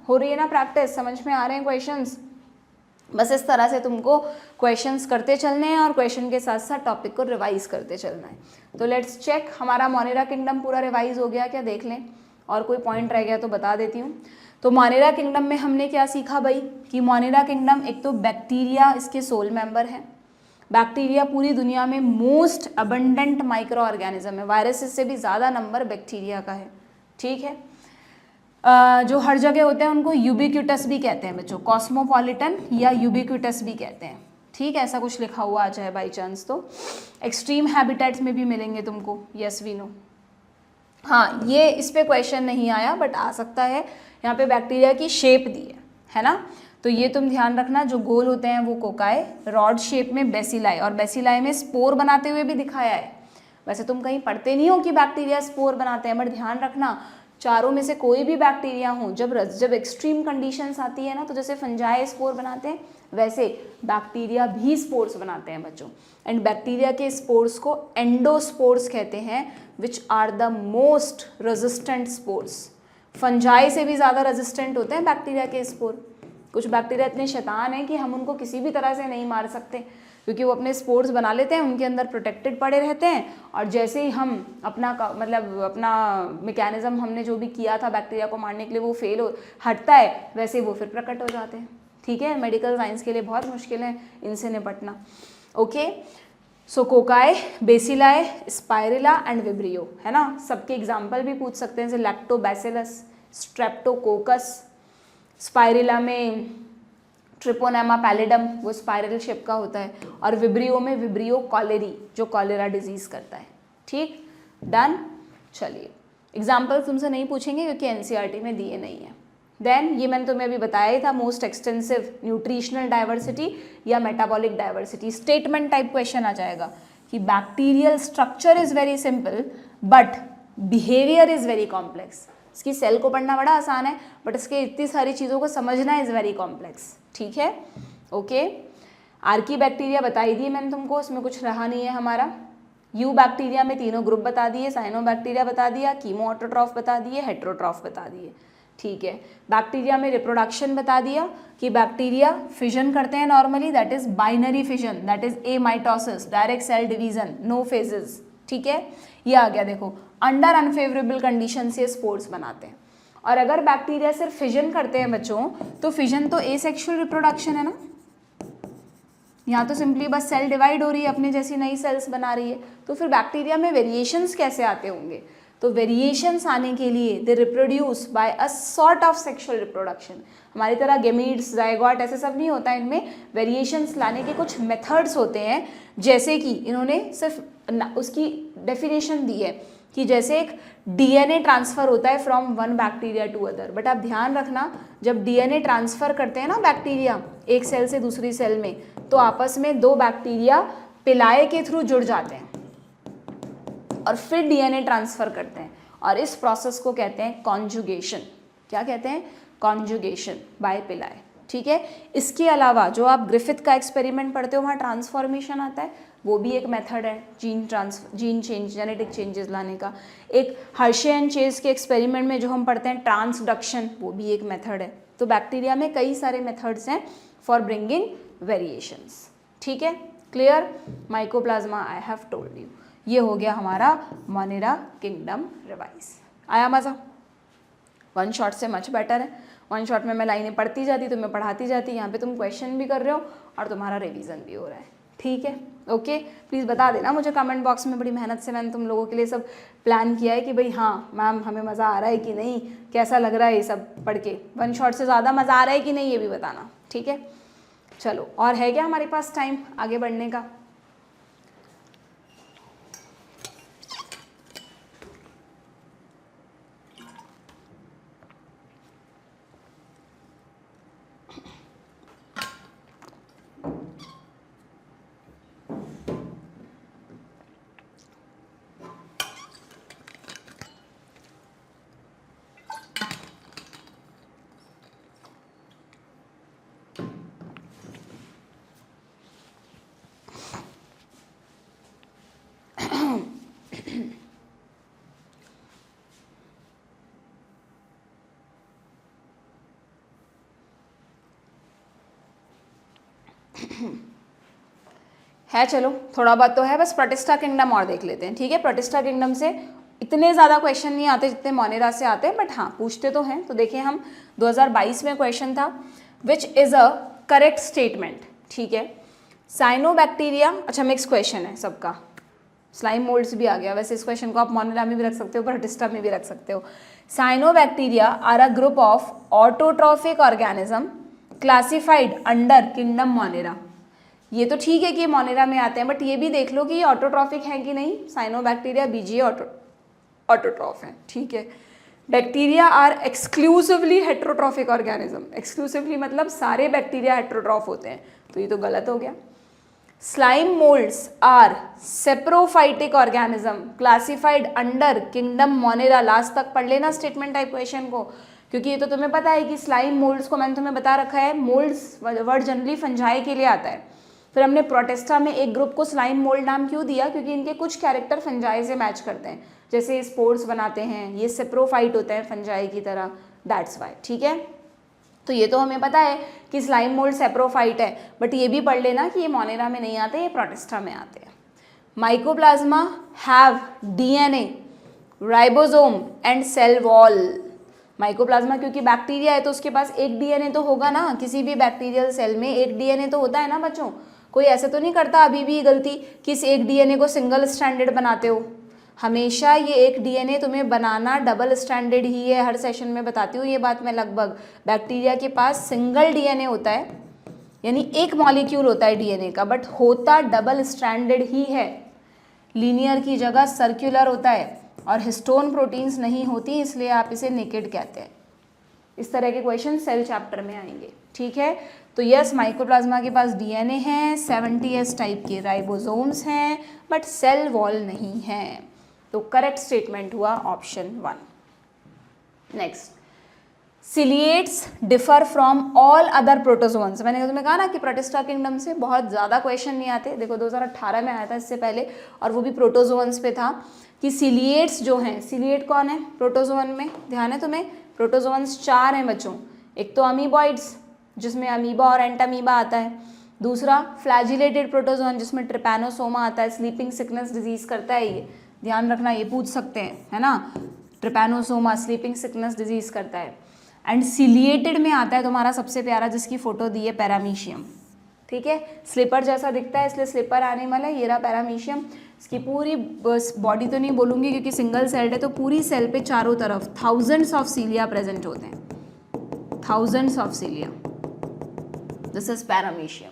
Speaker 1: हो रही है ना प्रैक्टिस, समझ में आ रहे हैं क्वेश्चंस। बस इस तरह से तुमको क्वेश्चंस करते चलने हैं और क्वेश्चन के साथ साथ टॉपिक को रिवाइज करते चलना है। तो लेट्स चेक, हमारा मोनेरा किंगडम पूरा रिवाइज हो गया क्या, देख लें, और कोई पॉइंट रह गया तो बता देती हूँ। तो मोनेरा किंगडम में हमने क्या सीखा भाई, कि मोनेरा किंगडम एक तो बैक्टीरिया इसके सोल मेंबर है। बैक्टीरिया पूरी दुनिया में मोस्ट अबंडेंट माइक्रो ऑर्गेनिज्म है, वायरसेस से भी ज़्यादा नंबर बैक्टीरिया का है। ठीक है, जो हर जगह होते हैं उनको यूबिक्यूटस भी कहते हैं बच्चों, कॉस्मोपॉलिटन या यूबिक्यूटस भी कहते हैं। ठीक है, ऐसा कुछ लिखा हुआ आ जाए बाई चांस तो। एक्सट्रीम हैबिटेट्स में भी मिलेंगे तुमको, यस वी नो। हाँ, ये इस पे क्वेश्चन नहीं आया बट आ सकता है। यहाँ पे बैक्टीरिया की शेप दी है ना, तो ये तुम ध्यान रखना, जो गोल होते हैं वो कोकाई, रॉड शेप में बेसिलाई, और बेसिलाई में स्पोर बनाते हुए भी दिखाया है। वैसे तुम कहीं पढ़ते नहीं हो कि बैक्टीरिया स्पोर बनाते हैं, बट ध्यान रखना चारों में से कोई भी बैक्टीरिया हो, जब एक्सट्रीम कंडीशंस आती है ना, तो जैसे फंजाई स्पोर बनाते हैं वैसे बैक्टीरिया भी स्पोर्स बनाते हैं बच्चों। एंड बैक्टीरिया के स्पोर्स को एंडोस्पोर्स कहते हैं, which are the most resistant spores. Fungi से भी ज़्यादा रेजिस्टेंट होते हैं बैक्टीरिया के स्पोर। कुछ बैक्टीरिया इतने शैतान हैं कि हम उनको किसी भी तरह से नहीं मार सकते, क्योंकि वो अपने स्पोर्स बना लेते हैं, उनके अंदर प्रोटेक्टेड पड़े रहते हैं, और जैसे ही हम अपना मैकेनिज्म हमने जो भी किया था बैक्टीरिया को मारने के लिए वो हटता है, वैसे वो फिर प्रकट हो जाते हैं। ठीक है, मेडिकल साइंस के लिए बहुत मुश्किल है इनसे निपटना। Okay, so cocci, bacilli, spirilla and vibrio, है ना। सबके एग्जाम्पल भी पूछ सकते हैं, जैसे लैक्टोबैसिलस, स्ट्रेप्टोकोकस, स्पाइरुला में ट्रिपोनेमा पैलिडम, वो स्पाइरल शेप का होता है, और विब्रियो में विब्रियो कॉलेरी, जो कॉलेरा डिजीज करता है। ठीक, डन। चलिए, एग्जाम्पल तुमसे नहीं पूछेंगे क्योंकि एनसीईआरटी में दिए नहीं है। देन ये मैंने तुम्हें अभी बताया ही था, मोस्ट एक्सटेंसिव न्यूट्रिशनल डाइवर्सिटी या metabolic diversity. Statement type question आ जाएगा कि bacterial structure is very simple but behaviour is very complex. इसकी सेल को पढ़ना बड़ा आसान है, बट इसके इतनी सारी चीज़ों को समझना इज वेरी कॉम्प्लेक्स। ठीक है, ओके। आर्की बैक्टीरिया बताई दी मैंने तुमको, इसमें कुछ रहा नहीं है हमारा। यू बैक्टीरिया में तीनों ग्रुप बता दिए, साइनो बैक्टीरिया बता दिया, कीमो ऑटोट्रॉफ बता दिए, हेट्रोट्रॉफ बता दिए। ठीक है, बैक्टीरिया में रिप्रोडक्शन बता दिया कि बैक्टीरिया फिजन करते हैं normally, that is binary fission, that is a mitosis, direct cell division, no phases. ठीक है, ये आ गया, देखो अंडर अनफेवरेबल कंडीशन से स्पोर्स बनाते हैं। और अगर बैक्टीरिया सिर्फ फिजन करते हैं बच्चों, तो फिजन तो एसेक्सुअल रिप्रोडक्शन है ना, यहाँ तो सिंपली बस सेल डिवाइड हो रही है, अपने जैसी नई सेल्स बना रही है। तो फिर बैक्टीरिया में वेरिएशंस कैसे आते होंगे? तो वेरिएशंस आने के लिए they reproduce by a sort of sexual reproduction. हमारी तरह गेमीट्स, जाइगोट ऐसे सब नहीं होता है, इनमें वेरिएशंस लाने के कुछ मेथड्स होते हैं, जैसे कि इन्होंने सिर्फ उसकी डेफिनेशन दी है कि जैसे एक डीएनए ट्रांसफ़र होता है from one bacteria to other. But आप ध्यान रखना, जब डीएनए ट्रांसफ़र करते हैं ना बैक्टीरिया एक सेल से दूसरी सेल में, तो आपस में दो बैक्टीरिया पिलाए के थ्रू जुड़ जाते हैं और फिर डीएनए ट्रांसफ़र करते हैं, और इस प्रोसेस को कहते हैं कॉन्जुगेशन। क्या कहते हैं? कॉन्जुगेशन बाय पिलाए। ठीक है, इसके अलावा जो आप ग्रिफिथ का एक्सपेरिमेंट पढ़ते हो, वहाँ ट्रांसफॉर्मेशन आता है, वो भी एक मेथड है जीन चेंज, जेनेटिक चेंजेस लाने का। एक हर्शे एंड चेज के एक्सपेरिमेंट में जो हम पढ़ते हैं ट्रांसडक्शन, वो भी एक मेथड है। तो बैक्टीरिया में कई सारे मेथड्स हैं फॉर ब्रिंगिंग वेरिएशंस। ठीक है, clear? Mycoplasma I have told you. ये हो गया हमारा मोनेरा किंगडम रिवाइज। आया मज़ा? वन शॉट से मच बेटर है। वन शॉट में मैं लाइनें पढ़ती जाती, तुम्हें पढ़ाती जाती, यहाँ पे तुम क्वेश्चन भी कर रहे हो और तुम्हारा रिवीजन भी हो रहा है। ठीक है, ओके। प्लीज़ बता देना मुझे कमेंट बॉक्स में, बड़ी मेहनत से मैंने तुम लोगों के लिए सब प्लान किया है कि भाई हाँ मैम हमें मज़ा आ रहा है कि नहीं, कैसा लग रहा है ये सब पढ़ के, वन शॉट से ज़्यादा मज़ा आ रहा है कि नहीं, ये भी बताना। ठीक है, चलो, और है क्या हमारे पास टाइम आगे बढ़ने का? है, चलो थोड़ा बहुत तो है, बस प्रोटिस्टा किंगडम और देख लेते हैं। ठीक है, प्रोटिस्टा किंगडम से इतने ज़्यादा क्वेश्चन नहीं आते जितने मोनेरा से आते हैं, बट हाँ पूछते तो हैं। तो देखिए, हम 2022 में क्वेश्चन था which is a correct statement. ठीक है, साइनोबैक्टीरिया, अच्छा मिक्स क्वेश्चन है सबका, स्लाइम मोल्ड्स भी आ गया। वैसे इस क्वेश्चन को आप मोनेरा में भी रख सकते हो, प्रोटिस्टा में भी रख सकते हो। Cyanobacteria are a group of autotrophic organism classified under kingdom monera. ये तो ठीक है कि मोनेरा में आते हैं, बट ये भी देख लो कि ये ऑटोट्रॉफिक है कि नहीं। साइनोबैक्टीरिया बीजीए ऑटोट्रॉफ है। ठीक है, bacteria are exclusively heterotrophic organism, exclusively मतलब सारे बैक्टीरिया हेट्रोट्रॉफ होते हैं, तो ये तो गलत हो गया। Slime moulds are saprophytic organism classified under kingdom monera. Last तक पढ़ लेना स्टेटमेंट टाइप क्वेश्चन को, क्योंकि ये तो तुम्हें पता है कि स्लाइम मोल्ड्स को मैंने तुम्हें बता रखा है, मोल्ड्स वर्ड जनरली फंजाई के लिए आता है। फिर हमने प्रोटेस्टा में एक ग्रुप को स्लाइम मोल्ड नाम क्यों दिया, क्योंकि इनके कुछ कैरेक्टर फंजाई से मैच करते हैं, जैसे स्पोर्स बनाते हैं, ये सेप्रोफाइट होते हैं फंजाई की तरह, दैट्स वाई। ठीक है, तो ये तो हमें पता है कि स्लाइम मोल्ड सेप्रोफाइट है, बट ये भी पढ़ लेना कि ये मोनेरा में नहीं आते, ये प्रोटेस्टा में आते हैं। Mycoplasma have DNA, ribosome and cell wall. Mycoplasma क्योंकि बैक्टीरिया है तो उसके पास एक डीएनए तो होगा ना, किसी भी बैक्टीरियल सेल में एक डीएनए तो होता है ना बच्चों। कोई ऐसे तो नहीं करता अभी भी गलती कि इस एक डीएनए को सिंगल स्ट्रैंडेड बनाते हो, हमेशा ये एक डीएनए तुम्हें बनाना डबल स्ट्रैंडेड ही है। हर सेशन में बताती हूँ ये बात मैं लगभग। बैक्टीरिया के पास सिंगल डीएनए होता है, यानी एक मॉलिक्यूल होता है डीएनए का, बट होता डबल स्ट्रैंडेड ही है। लीनियर की जगह सर्कुलर होता है और हिस्टोन प्रोटीन्स नहीं होती, इसलिए आप इसे नेकेड कहते हैं। इस तरह के क्वेश्चन सेल चैप्टर में आएंगे। ठीक है, तो यस माइकोप्लाज्मा के पास डीएनए है, 70S टाइप के राइबोसोम्स हैं, बट सेल वॉल नहीं है। तो करेक्ट स्टेटमेंट हुआ option 1। Next, ciliates differ from all other protozoans. मैंने तुम्हें कहा ना कि प्रोटिस्टा किंगडम से बहुत ज़्यादा क्वेश्चन नहीं आते। देखो 2018 में आया था इससे पहले, और वो भी प्रोटोजोन्स पे था कि सिलिएट्स जो हैं, सिलिएट कौन है प्रोटोजोन में, ध्यान है तुम्हें, प्रोटोजोन्स 4 हैं बच्चों। एक तो अमीबॉइड्स जिसमें अमीबा और एंटामीबा आता है, दूसरा फ्लैजिलेटेड प्रोटोजोन जिसमें ट्रिपैनोसोमा आता है, स्लीपिंग सिकनेस डिजीज करता है, ये ध्यान रखना, ये पूछ सकते हैं, है ना, ट्रिपैनोसोमा स्लीपिंग सिकनेस डिजीज करता है। एंड सिलिएटेड में आता है तुम्हारा सबसे प्यारा जिसकी फोटो दी है, पैरामीशियम। ठीक है, स्लीपर जैसा दिखता है इसलिए स्लीपर एनिमल है, ये रहा पैरामीशियम। इसकी पूरी बॉडी तो नहीं बोलूँगी क्योंकि सिंगल सेल्ड है, तो पूरी सेल पे चारों तरफ थाउजेंड्स ऑफ सीलिया प्रेजेंट होते हैं, thousands of सीलिया, this is paramecium.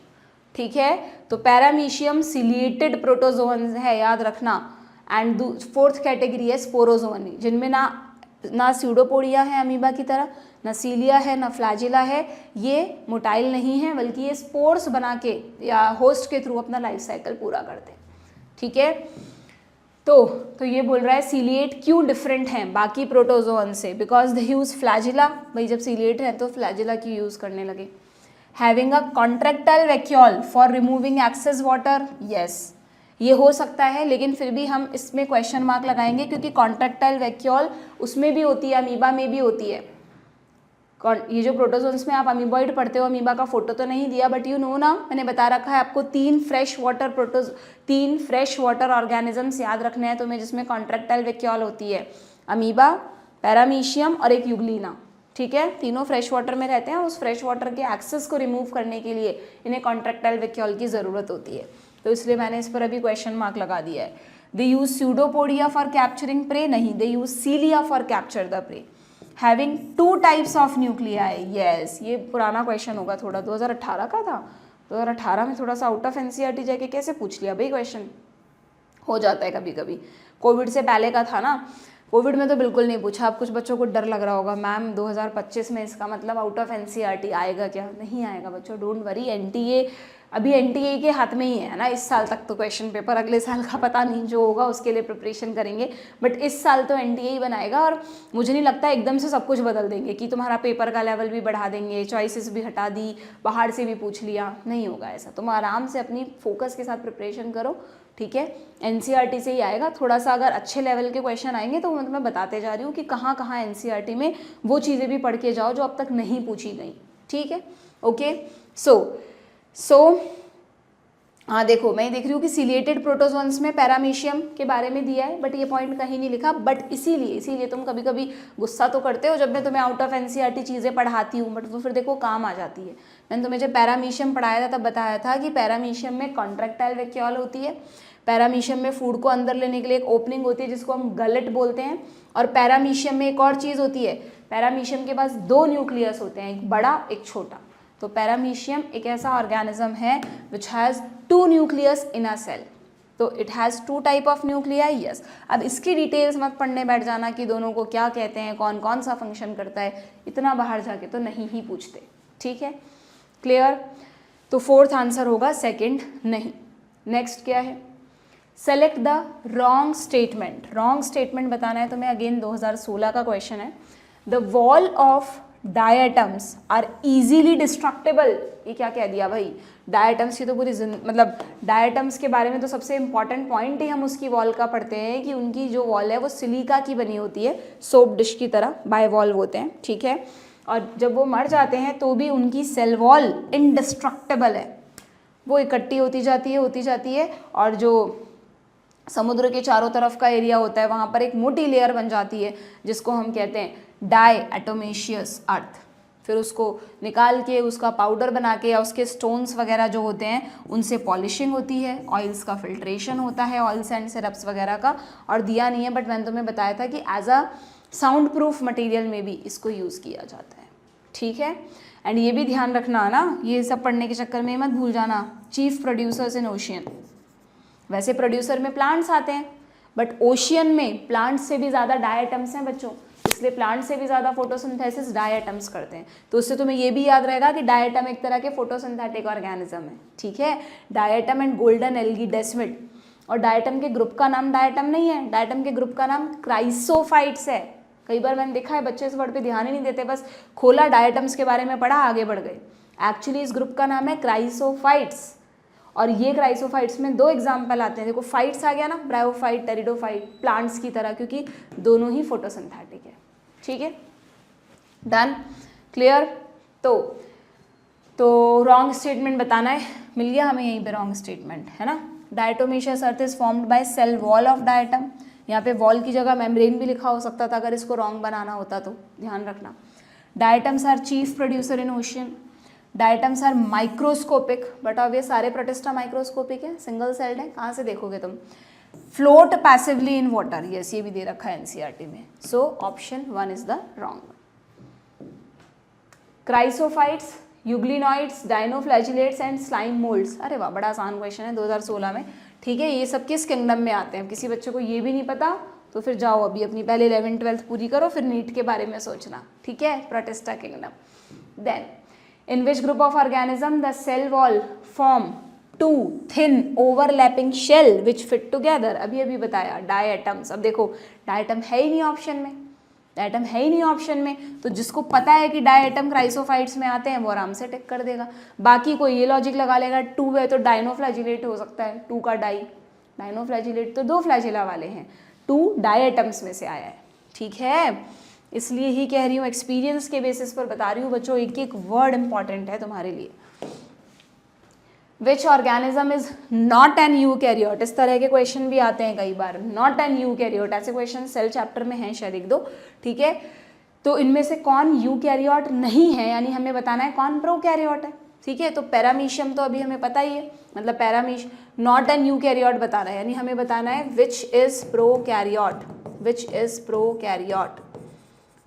Speaker 1: ठीक है, तो पैरामीशियम सिलिएटेड प्रोटोजोन है, याद रखना। एंड फोर्थ कैटेगरी है स्पोरोजोनी, जिनमें ना स्यूडोपोडिया है अमीबा की तरह, ना सीलिया है, ना फ्लैजिला है, ये मोटाइल नहीं है, बल्कि ये स्पोर्स बना के या होस्ट के थ्रू अपना लाइफ साइकिल पूरा करते हैं। ठीक है, तो ये बोल रहा है सिलिएट क्यों डिफरेंट हैं बाकी प्रोटोजोन से, बिकॉज दे यूज फ्लैजिला। भाई जब सिलिएट है तो फ्लैजिला की यूज़ करने लगे। Having a contractile vacuole for removing excess water, yes ये हो सकता है, लेकिन फिर भी हम इसमें क्वेश्चन मार्क लगाएंगे क्योंकि कॉन्ट्रैक्टाइल वैक्यूल उसमें भी होती है, अमीबा में भी होती है। ये जो प्रोटोजोन्स में आप अमीबॉइड पढ़ते हो, अमीबा का फोटो तो नहीं दिया, बट यू नो ना, मैंने बता रखा है आपको 3 फ्रेश वाटर ऑर्गेनिजम्स याद रखने हैं तुम्हें, जिसमें कॉन्ट्रैक्टाइल वैक्यूल होती है, अमीबा, पैरामीशियम और एक यूग्लिना। ठीक है, तीनों फ्रेश वाटर में रहते हैं, उस फ्रेश वाटर के एक्सेस को रिमूव करने के लिए इन्हें कॉन्ट्रैक्टाइल वैक्यूल की ज़रूरत होती है, तो इसलिए मैंने इस पर अभी क्वेश्चन मार्क लगा दिया है। They use pseudopodia for capturing prey, नहीं, they use cilia for capture the prey. Having 2 types of nuclei, yes ये पुराना क्वेश्चन होगा थोड़ा, 2018 का था, 2018 में थोड़ा सा आउट ऑफ एनसीईआरटी जाके कैसे पूछ लिया भाई, क्वेश्चन हो जाता है कभी कभी, कोविड से पहले का था ना, कोविड में तो बिल्कुल नहीं पूछा। अब कुछ बच्चों को डर लग रहा होगा, मैम 2025 में इसका मतलब आउट ऑफ एनसीईआरटी आएगा क्या? नहीं आएगा बच्चों, डोंट वरी। एनटीए अभी एनटीए के हाथ में ही है ना इस साल तक तो क्वेश्चन पेपर, अगले साल का पता नहीं, जो होगा उसके लिए प्रिपरेशन करेंगे, बट इस साल तो एनटीए ही बनाएगा। और मुझे नहीं लगता एकदम से सब कुछ बदल देंगे कि तुम्हारा पेपर का लेवल भी बढ़ा देंगे, चॉइसेस भी हटा दी, बाहर से भी पूछ लिया, नहीं होगा ऐसा। तुम आराम से अपनी फोकस के साथ प्रिपरेशन करो, ठीक है। एनसीईआरटी से ही आएगा, थोड़ा सा अगर अच्छे लेवल के क्वेश्चन आएंगे तो मैं तुम्हें बताते जा रही हूँ कि कहाँ कहाँ एनसीईआरटी में वो चीज़ें भी पढ़ के जाओ जो अब तक नहीं पूछी गई, ठीक है। ओके, सो हाँ देखो, मैं देख रही हूँ कि सिलिएटेड प्रोटोजोन्स में पैरामीशियम के बारे में दिया है, बट ये पॉइंट कहीं नहीं लिखा। बट इसीलिए तुम कभी कभी गुस्सा तो करते हो जब मैं तुम्हें आउट ऑफ एनसीईआरटी चीज़ें पढ़ाती हूँ, बट वो फिर देखो काम आ जाती है। मैंने तुम्हें जब पैरामीशियम पढ़ाया था तब बताया था कि पैरामीशियम में कॉन्ट्रैक्टाइल वैक्यूल होती है, पैरामीशियम में फूड को अंदर लेने के लिए एक ओपनिंग होती है जिसको हम गलेट बोलते हैं, और पैरामीशियम में एक और चीज़ होती है, पैरामीशियम के पास 2 न्यूक्लियस होते हैं, एक बड़ा एक छोटा। तो पैरामीशियम एक ऐसा ऑर्गेनिज्म है which has 2 nucleus in a cell, तो it has 2 type of nuclei, yes. अब इसकी डिटेल्स मत पढ़ने बैठ जाना कि दोनों को क्या कहते हैं, कौन कौन सा फंक्शन करता है, इतना बाहर जाके तो नहीं ही पूछते, ठीक है, क्लियर। तो 4th आंसर होगा सेकंड नहीं। नेक्स्ट क्या है, select the wrong statement. Wrong statement बताना है तुम्हें, अगेन 2016 का क्वेश्चन है। The wall of diatoms are easily destructible, ये क्या कह दिया भाई, डायटम्स की तो पूरी मतलब डायटम्स के बारे में तो सबसे इंपॉर्टेंट पॉइंट ही हम उसकी वॉल का पढ़ते हैं कि उनकी जो वॉल है वो सिलिका की बनी होती है, सोप डिश की तरह बायवॉल्व होते हैं, ठीक है। और जब वो मर जाते हैं तो भी उनकी सेल वॉल इनडिस्ट्रक्टेबल है, वो इकट्ठी होती जाती है और जो समुद्र के चारों तरफ का एरिया होता है वहाँ पर एक मोटी लेयर बन जाती है जिसको हम कहते हैं डायएटोमेशियस अर्थ। फिर उसको निकाल के उसका पाउडर बना के या उसके स्टोन्स वगैरह जो होते हैं उनसे पॉलिशिंग होती है, ऑयल्स का फिल्ट्रेशन होता है, ऑयल्स एंड सिरप्स वगैरह का। और दिया नहीं है बट मैंने तुम्हें बताया था कि as a soundproof material में भी इसको यूज़ किया जाता है, ठीक है। एंड ये भी ध्यान रखना ना, ये सब पढ़ने के चक्कर में मत भूल जाना, चीफ प्रोड्यूसर्स इन ओशियन। वैसे प्रोड्यूसर में प्लांट्स आते हैं बट ओशियन में प्लांट्स से भी ज़्यादा डायटम्स हैं बच्चों, इसलिए प्लांट से भी ज़्यादा फोटोसिंथेसिस डायटम्स करते हैं। तो उससे तुम्हें ये भी याद रहेगा कि डायटम एक तरह के फोटोसिंथेटिक ऑर्गेनिज्म है, ठीक है। Diatom and golden algae desmid. और डायटम के ग्रुप का नाम डायटम नहीं है, डायटम के ग्रुप का नाम क्राइसोफाइट्स है। कई बार मैंने देखा है बच्चे इस वर्ड पे ध्यान ही नहीं देते, बस खोला डायटम्स के बारे में पढ़ा, आगे बढ़ गए। एक्चुअली इस ग्रुप का नाम है क्राइसोफाइट्स। और ये क्राइसोफाइट्स में 2 एग्जाम्पल आते हैं, देखो फाइट्स आ गया ना, ब्रायोफाइट, टेरिडोफाइट, प्लांट्स की तरह, क्योंकि दोनों ही फोटोसिंथेटिक है, ठीक है, डन, क्लियर। तो रॉन्ग स्टेटमेंट बताना है, मिल गया हमें यहीं पे रॉन्ग स्टेटमेंट, है ना। Diatomaceous earth is formed by cell wall of diatom, यहाँ पे वॉल की जगह मेम्ब्रेन भी लिखा हो सकता था अगर इसको रॉन्ग बनाना होता तो, ध्यान रखना। Diatoms are chief producer in ocean, diatoms are microscopic, but अब ये सारे प्रोटिस्टा माइक्रोस्कोपिक है, सिंगल सेल्ड है, कहाँ से देखोगे तुम। Float passively in water, yes ये भी दे रखा है एनसीईआरटी में, so option 1 is the wrong. Chrysophytes, euglenoids, dinoflagellates and slime moulds, अरे वाह बड़ा आसान क्वेश्चन है 2016 में, ठीक है। ये सब किस किंगडम में आते हैं, किसी बच्चे को ये भी नहीं पता तो फिर जाओ अभी अपनी पहले 11th 12th पूरी करो, फिर नीट के बारे में सोचना, ठीक है। Protista kingdom. Then in which group of organism the cell wall form 2 thin overlapping shell which fit together, अभी बताया डायटम्स। अब देखो डायटम है ही नहीं ऑप्शन में, डायटम है ही नहीं ऑप्शन में, तो जिसको पता है कि डायटम क्राइसोफाइट्स में आते हैं वो आराम से टिक कर देगा। बाकी कोई ये लॉजिक लगा लेगा 2 है तो डाइनोफ्लैजिलेट हो सकता है, 2 का डाइनोफ्लैजिलेट तो 2 फ्लैजिला वाले हैं, 2 डायटम्स में से आया है, ठीक है। इसलिए ही कह रही हूँ, एक्सपीरियंस के बेसिस पर बता रही हूँ बच्चों, एक एक वर्ड इंपॉर्टेंट है तुम्हारे लिए। Which organism is not an eukaryote, इस तरह के क्वेश्चन भी आते हैं कई बार, नॉट एन यूकैरियोट, ऐसे क्वेश्चन सेल चैप्टर में हैं शायद 1-2, ठीक है। तो इनमें से कौन यूकैरियोट नहीं है, यानी हमें बताना है कौन प्रोकैरियोट है, ठीक है। तो पैरामीशियम तो अभी हमें पता ही है, मतलब नॉट एन यूकैरियोट बता रहा है, यानी हमें बताना है which is prokaryote, which is prokaryote.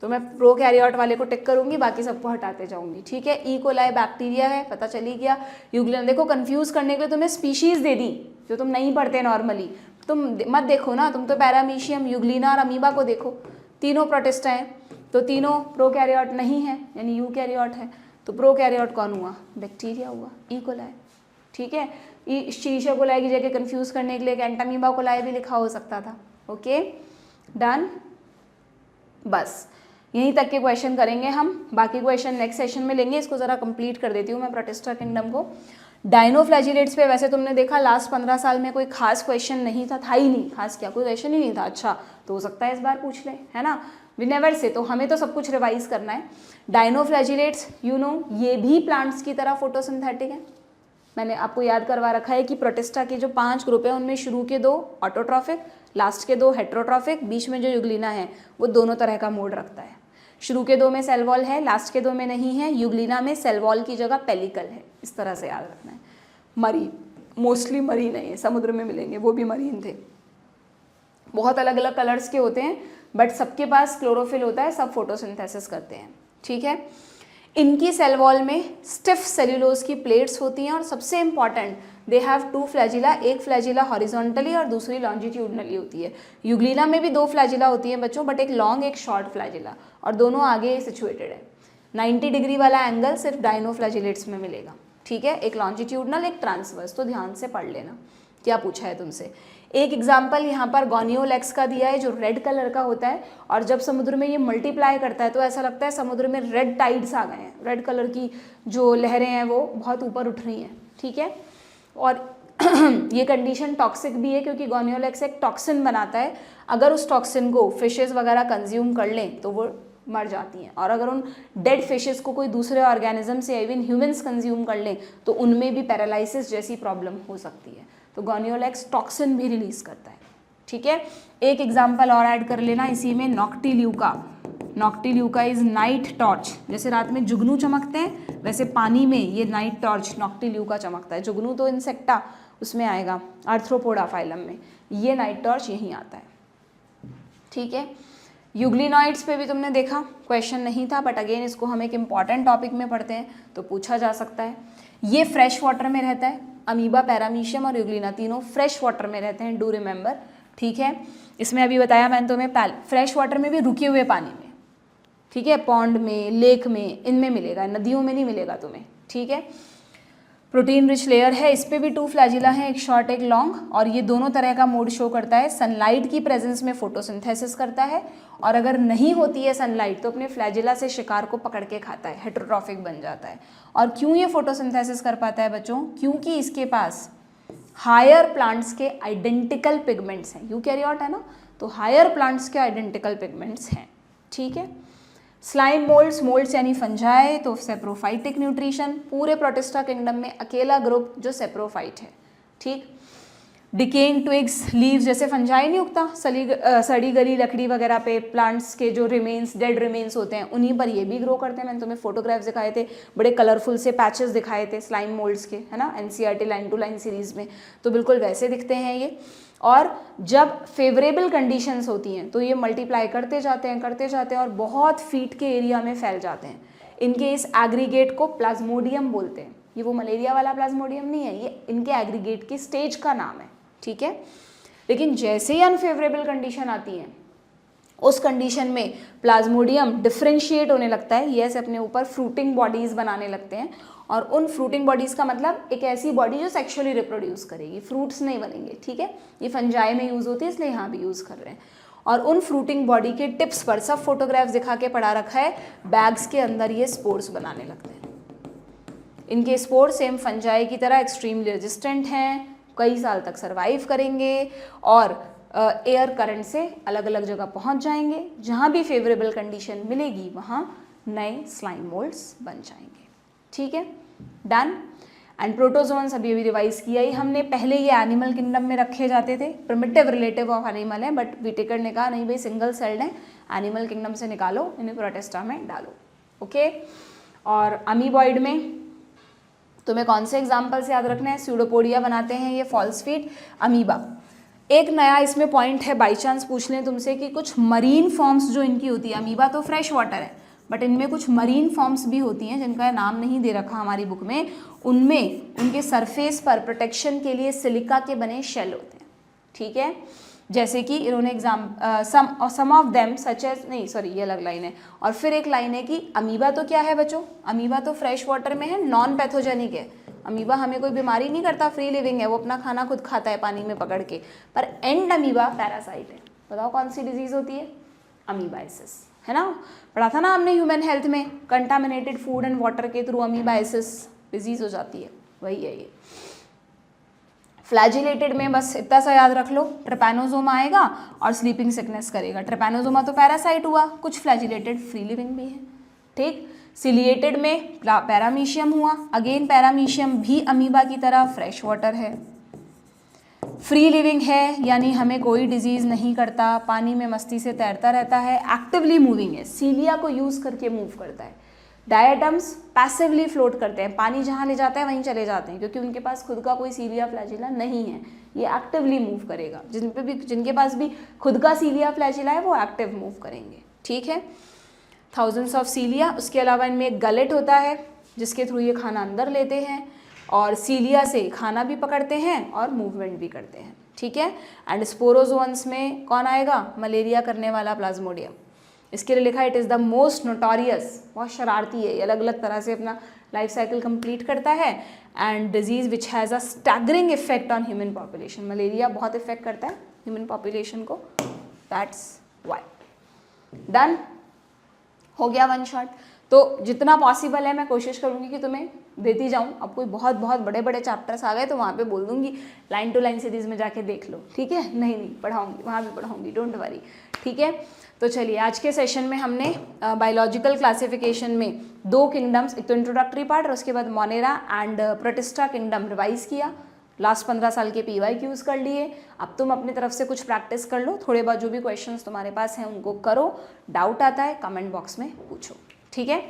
Speaker 1: तो मैं प्रोकैरियोट वाले को टिक करूंगी, बाकी सबको हटाते जाऊंगी, ठीक है। ई कोलाई बैक्टीरिया है, पता चली गया। यूग्लिन, देखो कंफ्यूज करने के लिए तुम्हें स्पीशीज दे दी जो तुम नहीं पढ़ते नॉर्मली, तुम मत देखो ना, तुम तो पैरामीशियम, यूग्लिना और अमीबा को देखो, तीनों प्रोटिस्टा हैं, तो तीनों प्रोकैरियोट नहीं है, यानी यूकैरियोट है। तो प्रोकैरियोट कौन हुआ, बैक्टीरिया हुआ, ई कोलाई, ठीक है। शीशा कोलाई की जगह कंफ्यूज करने के लिए एंटामीबा कोलाई भी लिखा हो सकता था, ओके डन। बस यहीं तक के क्वेश्चन करेंगे हम, बाकी क्वेश्चन नेक्स्ट सेशन में लेंगे। इसको ज़रा कंप्लीट कर देती हूँ मैं प्रोटिस्टा किंगडम को। डाइनोफ्लैजिलेट्स पे वैसे तुमने देखा लास्ट 15 साल में कोई खास क्वेश्चन नहीं था ही नहीं, खास क्या कोई क्वेश्चन ही नहीं था, अच्छा तो हो सकता है इस बार पूछ ले, है ना, विनेवर से। तो हमें तो सब कुछ रिवाइज करना है। डाइनोफ्लैजिलेट्स यू नो ये भी प्लांट्स की तरह फोटोसिंथेटिक है, मैंने आपको याद करवा रखा है कि प्रोटिस्टा के जो 5 ग्रुप है उनमें शुरू के 2 ऑटोट्रॉफिक, लास्ट के 2 हेट्रोट्रॉफिक, बीच में जो यूग्लिना है वो दोनों तरह का मोड रखता है। शुरू के 2 में सेल वॉल है, लास्ट के 2 में नहीं है। यूग्लिना में सेल वॉल की जगह पेलिकल है, इस तरह से याद रखना है। मरीन, मोस्टली मरीन है, समुद्र में मिलेंगे, वो भी मरीन थे। बहुत अलग अलग कलर्स के होते हैं बट सबके पास क्लोरोफिल होता है, सब फोटोसिंथेसिस करते हैं, ठीक है। इनकी सेल वॉल में स्टिफ सेल्यूलोज की प्लेट्स होती हैं और सबसे इंपॉर्टेंट दे हैव 2 फ्लैजिला, एक फ्लैजिला हॉरिजॉन्टली और दूसरी लॉन्जिट्यूडनली होती है। यूग्लिना में भी 2 फ्लैजिला होती हैं बच्चों, बट एक लॉन्ग एक शॉर्ट फ्लैजिला, और दोनों आगे सिचुएटेड है। 90 डिग्री वाला एंगल सिर्फ डायनोफ्लैजिलेट्स में मिलेगा, ठीक है, एक लॉन्जिट्यूडनल एक ट्रांसवर्स। तो ध्यान से पढ़ लेना क्या पूछा है तुमसे। एक एग्जाम्पल यहाँ पर गोनियोलेक्स का दिया है जो रेड कलर का होता है, और जब समुद्र में ये मल्टीप्लाई करता है तो ऐसा लगता है समुद्र में रेड टाइड्स आ गए हैं, रेड कलर की जो लहरें हैं वो बहुत ऊपर उठ रही हैं, ठीक है। और ये कंडीशन टॉक्सिक भी है क्योंकि गोनियोलेक्स एक टॉक्सिन बनाता है, अगर उस टॉक्सिन को फिशेस वगैरह कंज्यूम कर लें तो वो मर जाती हैं, और अगर उन डेड फिशेस को कोई दूसरे ऑर्गेनिज्म से इवन ह्यूमंस कंज्यूम कर लें तो उनमें भी पैरालिसिस जैसी प्रॉब्लम हो सकती है। तो गोनियोलेक्स टॉक्सिन भी रिलीज करता है, ठीक है। एक एग्जांपल और ऐड कर लेना इसी में, Noctiluca. Noctiluca is night torch. जैसे रात में जुगनू चमकते हैं वैसे पानी में ये नाइट टॉर्च नॉक्टिल्यूका चमकता है। जुगनू तो इंसेक्टा उसमें आएगा, आर्थ्रोपोडा फाइलम में, ये नाइट टॉर्च यहीं आता है, ठीक है। यूग्लिनॉइड्स पे भी तुमने देखा, क्वेश्चन नहीं था, बट अगेन इसको हम एक इम्पॉर्टेंट टॉपिक में पढ़ते हैं तो पूछा जा सकता है। ये फ्रेश वाटर में रहता है, अमीबा, पैरामीशियम और यूग्लिना तीनों फ्रेश वाटर में रहते हैं, डू रिमेंबर, ठीक है। इसमें अभी बताया मैंने तुम्हें, फ्रेश वाटर में भी रुके हुए पानी में, ठीक है, पॉन्ड में, लेक में, इनमें मिलेगा, नदियों में नहीं मिलेगा तुम्हें, ठीक है। प्रोटीन रिच लेयर है, इस पे भी 2 फ्लैजिला हैं, एक शॉर्ट एक लॉन्ग, और ये दोनों तरह का मोड शो करता है। सनलाइट की प्रेजेंस में फोटोसिंथेसिस करता है, और अगर नहीं होती है सनलाइट तो अपने फ्लैजिला से शिकार को पकड़ के खाता है, हेटेरोट्रॉफिक बन जाता है। और क्यों ये फोटोसिंथेसिस कर पाता है बच्चों, क्योंकि इसके पास हायर प्लांट्स के आइडेंटिकल पिगमेंट्स हैं। यूकैरियोट है ना, तो हायर प्लांट्स के आइडेंटिकल पिगमेंट्स हैं, ठीक है। स्लाइम मोल्ड्स, मोल्ड्स यानी फंजाई, तो सेप्रोफाइटिक न्यूट्रिशन, पूरे प्रोटिस्टा किंगडम में अकेला ग्रुप जो सेप्रोफाइट है, ठीक। डिकेइंग ट्विग्स, लीव्स, जैसे फंजाई नहीं उगता सड़ी गली लकड़ी वगैरह पे, प्लांट्स के जो रिमेन्स, डेड रिमेन्स होते हैं उन्हीं पर ये भी ग्रो करते हैं। मैंने तुम्हें फोटोग्राफ्स दिखाए थे, बड़े कलरफुल से पैचेस दिखाए थे स्लाइम मोल्ड्स के, है ना, NCERT line to line series में, तो बिल्कुल वैसे दिखते हैं ये। और जब फेवरेबल कंडीशंस होती हैं तो ये मल्टीप्लाई करते जाते हैं और बहुत फीट के एरिया में फैल जाते हैं। इनके इस एग्रीगेट को प्लाज्मोडियम बोलते हैं। ये वो मलेरिया वाला प्लाज्मोडियम नहीं है, ये इनके एग्रीगेट की स्टेज का नाम है, ठीक है। लेकिन जैसे ही अनफेवरेबल कंडीशन आती है उस कंडीशन में प्लाज्मोडियम डिफ्रेंशिएट होने लगता है, ये ऐसे अपने ऊपर फ्रूटिंग बॉडीज बनाने लगते हैं, और उन फ्रूटिंग बॉडीज का मतलब एक ऐसी बॉडी जो सेक्सुअली रिप्रोड्यूस करेगी, फ्रूट्स नहीं बनेंगे, ठीक है। ये फंजाई में यूज होती है इसलिए यहाँ भी यूज कर रहे हैं। और उन फ्रूटिंग बॉडी के टिप्स पर सब फोटोग्राफ्स दिखा के पढ़ा रखा है, बैग्स के अंदर ये स्पोर्स बनाने लगते हैं। इनके स्पोर्स सेम फंजाई की तरह एक्सट्रीमली रेजिस्टेंट हैं, कई साल तक सर्वाइव करेंगे और एयर करंट से अलग अलग जगह पहुंच जाएंगे। जहां भी फेवरेबल कंडीशन मिलेगी वहां नए स्लाइम मोल्ड्स बन जाएंगे, ठीक है, डन। एंड प्रोटोजोन्स अभी रिवाइज किया ही हमने, पहले ये एनिमल किंगडम में रखे जाते थे, प्रिमिटिव रिलेटिव ऑफ एनिमल है, बट व्हिटेकर ने कहा नहीं भाई सिंगल सेल्ड है, एनिमल किंगडम से निकालो, इन्हें प्रोटिस्टा में डालो, ओके। और अमीबॉइड में तुम्हें कौन से एग्जाम्पल याद रखना है, स्यूडोपोडिया बनाते हैं ये फॉल्स फीट अमीबा। एक नया इसमें पॉइंट है, बाई चांस पूछ लें तुमसे कि कुछ मरीन फॉर्म्स जो इनकी होती है, अमीबा तो फ्रेश वाटर है बट इनमें कुछ मरीन फॉर्म्स भी होती हैं जिनका नाम नहीं दे रखा हमारी बुक में, उनमें उनके सरफेस पर प्रोटेक्शन के लिए सिलिका के बने शेल होते हैं, ठीक है। जैसे कि इन्होंने सम ऑफ देम सच एज, नहीं सॉरी ये अलग लाइन है, और फिर एक लाइन है कि अमीबा तो क्या है बच्चों, अमीबा तो फ्रेश वाटर में है, नॉन पैथोजेनिक है, अमीबा हमें कोई बीमारी नहीं करता, फ्री लिविंग है, वो अपना खाना खुद खाता है पानी में पकड़ के, पर एंड अमीबा पैरासाइट है। बताओ कौन सी डिजीज होती है, अमीबाइसिस, है ना, पढ़ा था ना हमने ह्यूमन हेल्थ में, कंटामिनेटेड फूड एंड वाटर के थ्रू अमीबाइसिस डिजीज हो जाती है, वही है ये। फ्लैजिलेटेड में बस इतना सा याद रख लो, ट्रिपैनोसोमा आएगा और स्लीपिंग सिकनेस करेगा। ट्रिपैनोसोमा तो पैरासाइट हुआ, कुछ फ्लैजिलेटेड फ्री लिविंग भी है, ठीक। सिलिएटेड में पैरामीशियम हुआ, अगेन पैरामीशियम भी अमीबा की तरह फ्रेश वाटर है, फ्री लिविंग है, यानी हमें कोई डिजीज नहीं करता, पानी में मस्ती से तैरता रहता है, एक्टिवली मूविंग है, सीलिया को यूज करके मूव करता है। डायटम्स पैसिवली फ्लोट करते हैं, पानी जहाँ ले जाता है वहीं चले जाते हैं, क्योंकि उनके पास खुद का कोई सीलिया फ्लैजिला नहीं है, ये एक्टिवली मूव करेगा। जिनके पास भी खुद का सीलिया फ्लैजिला है वो एक्टिव मूव करेंगे, ठीक है। थाउजेंड्स ऑफ सीलिया, उसके अलावा इनमें एक गलेट होता है जिसके थ्रू ये खाना अंदर लेते हैं, और सीलिया से खाना भी पकड़ते हैं और मूवमेंट भी करते हैं, ठीक है। एंड स्पोरोजोन्स में कौन आएगा, मलेरिया करने वाला प्लाज्मोडियम। इसके लिए लिखा है it is the most notorious, बहुत शरारती है, ये अलग अलग तरह से अपना लाइफ साइकिल कंप्लीट करता है। And disease which has a staggering effect on human population, malaria बहुत इफेक्ट करता है ह्यूमन पॉपुलेशन को, दैट्स वाई। डन हो गया वन शॉट। तो जितना पॉसिबल है मैं कोशिश करूँगी कि तुम्हें देती जाऊँ। अब कोई बहुत बहुत बड़े बड़े चैप्टर्स आ गए तो वहाँ पे बोल दूँगी लाइन टू लाइन सीरीज में जाके देख लो, ठीक है। नहीं पढ़ाऊँगी, वहाँ भी पढ़ाऊँगी, डोंट वरी, ठीक है। तो चलिए आज के सेशन में हमने बायोलॉजिकल क्लासिफिकेशन में 2 किंगडम्स, एक तो इंट्रोडक्टरी पार्ट और उसके बाद Monera and protista kingdom revise किया। लास्ट 15 साल के PYQs कर लिए। अब तुम अपनी तरफ से कुछ प्रैक्टिस कर लो, थोड़े बहुत जो भी क्वेश्चंस तुम्हारे पास हैं उनको करो, डाउट आता है कमेंट बॉक्स में पूछो, ठीक है।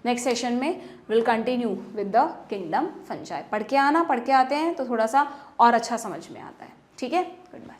Speaker 1: नेक्स्ट सेशन में will continue with the kingdom fungi. पढ़ के आना, पढ़ के आते हैं तो थोड़ा सा और अच्छा समझ में आता है, ठीक है। Good bye.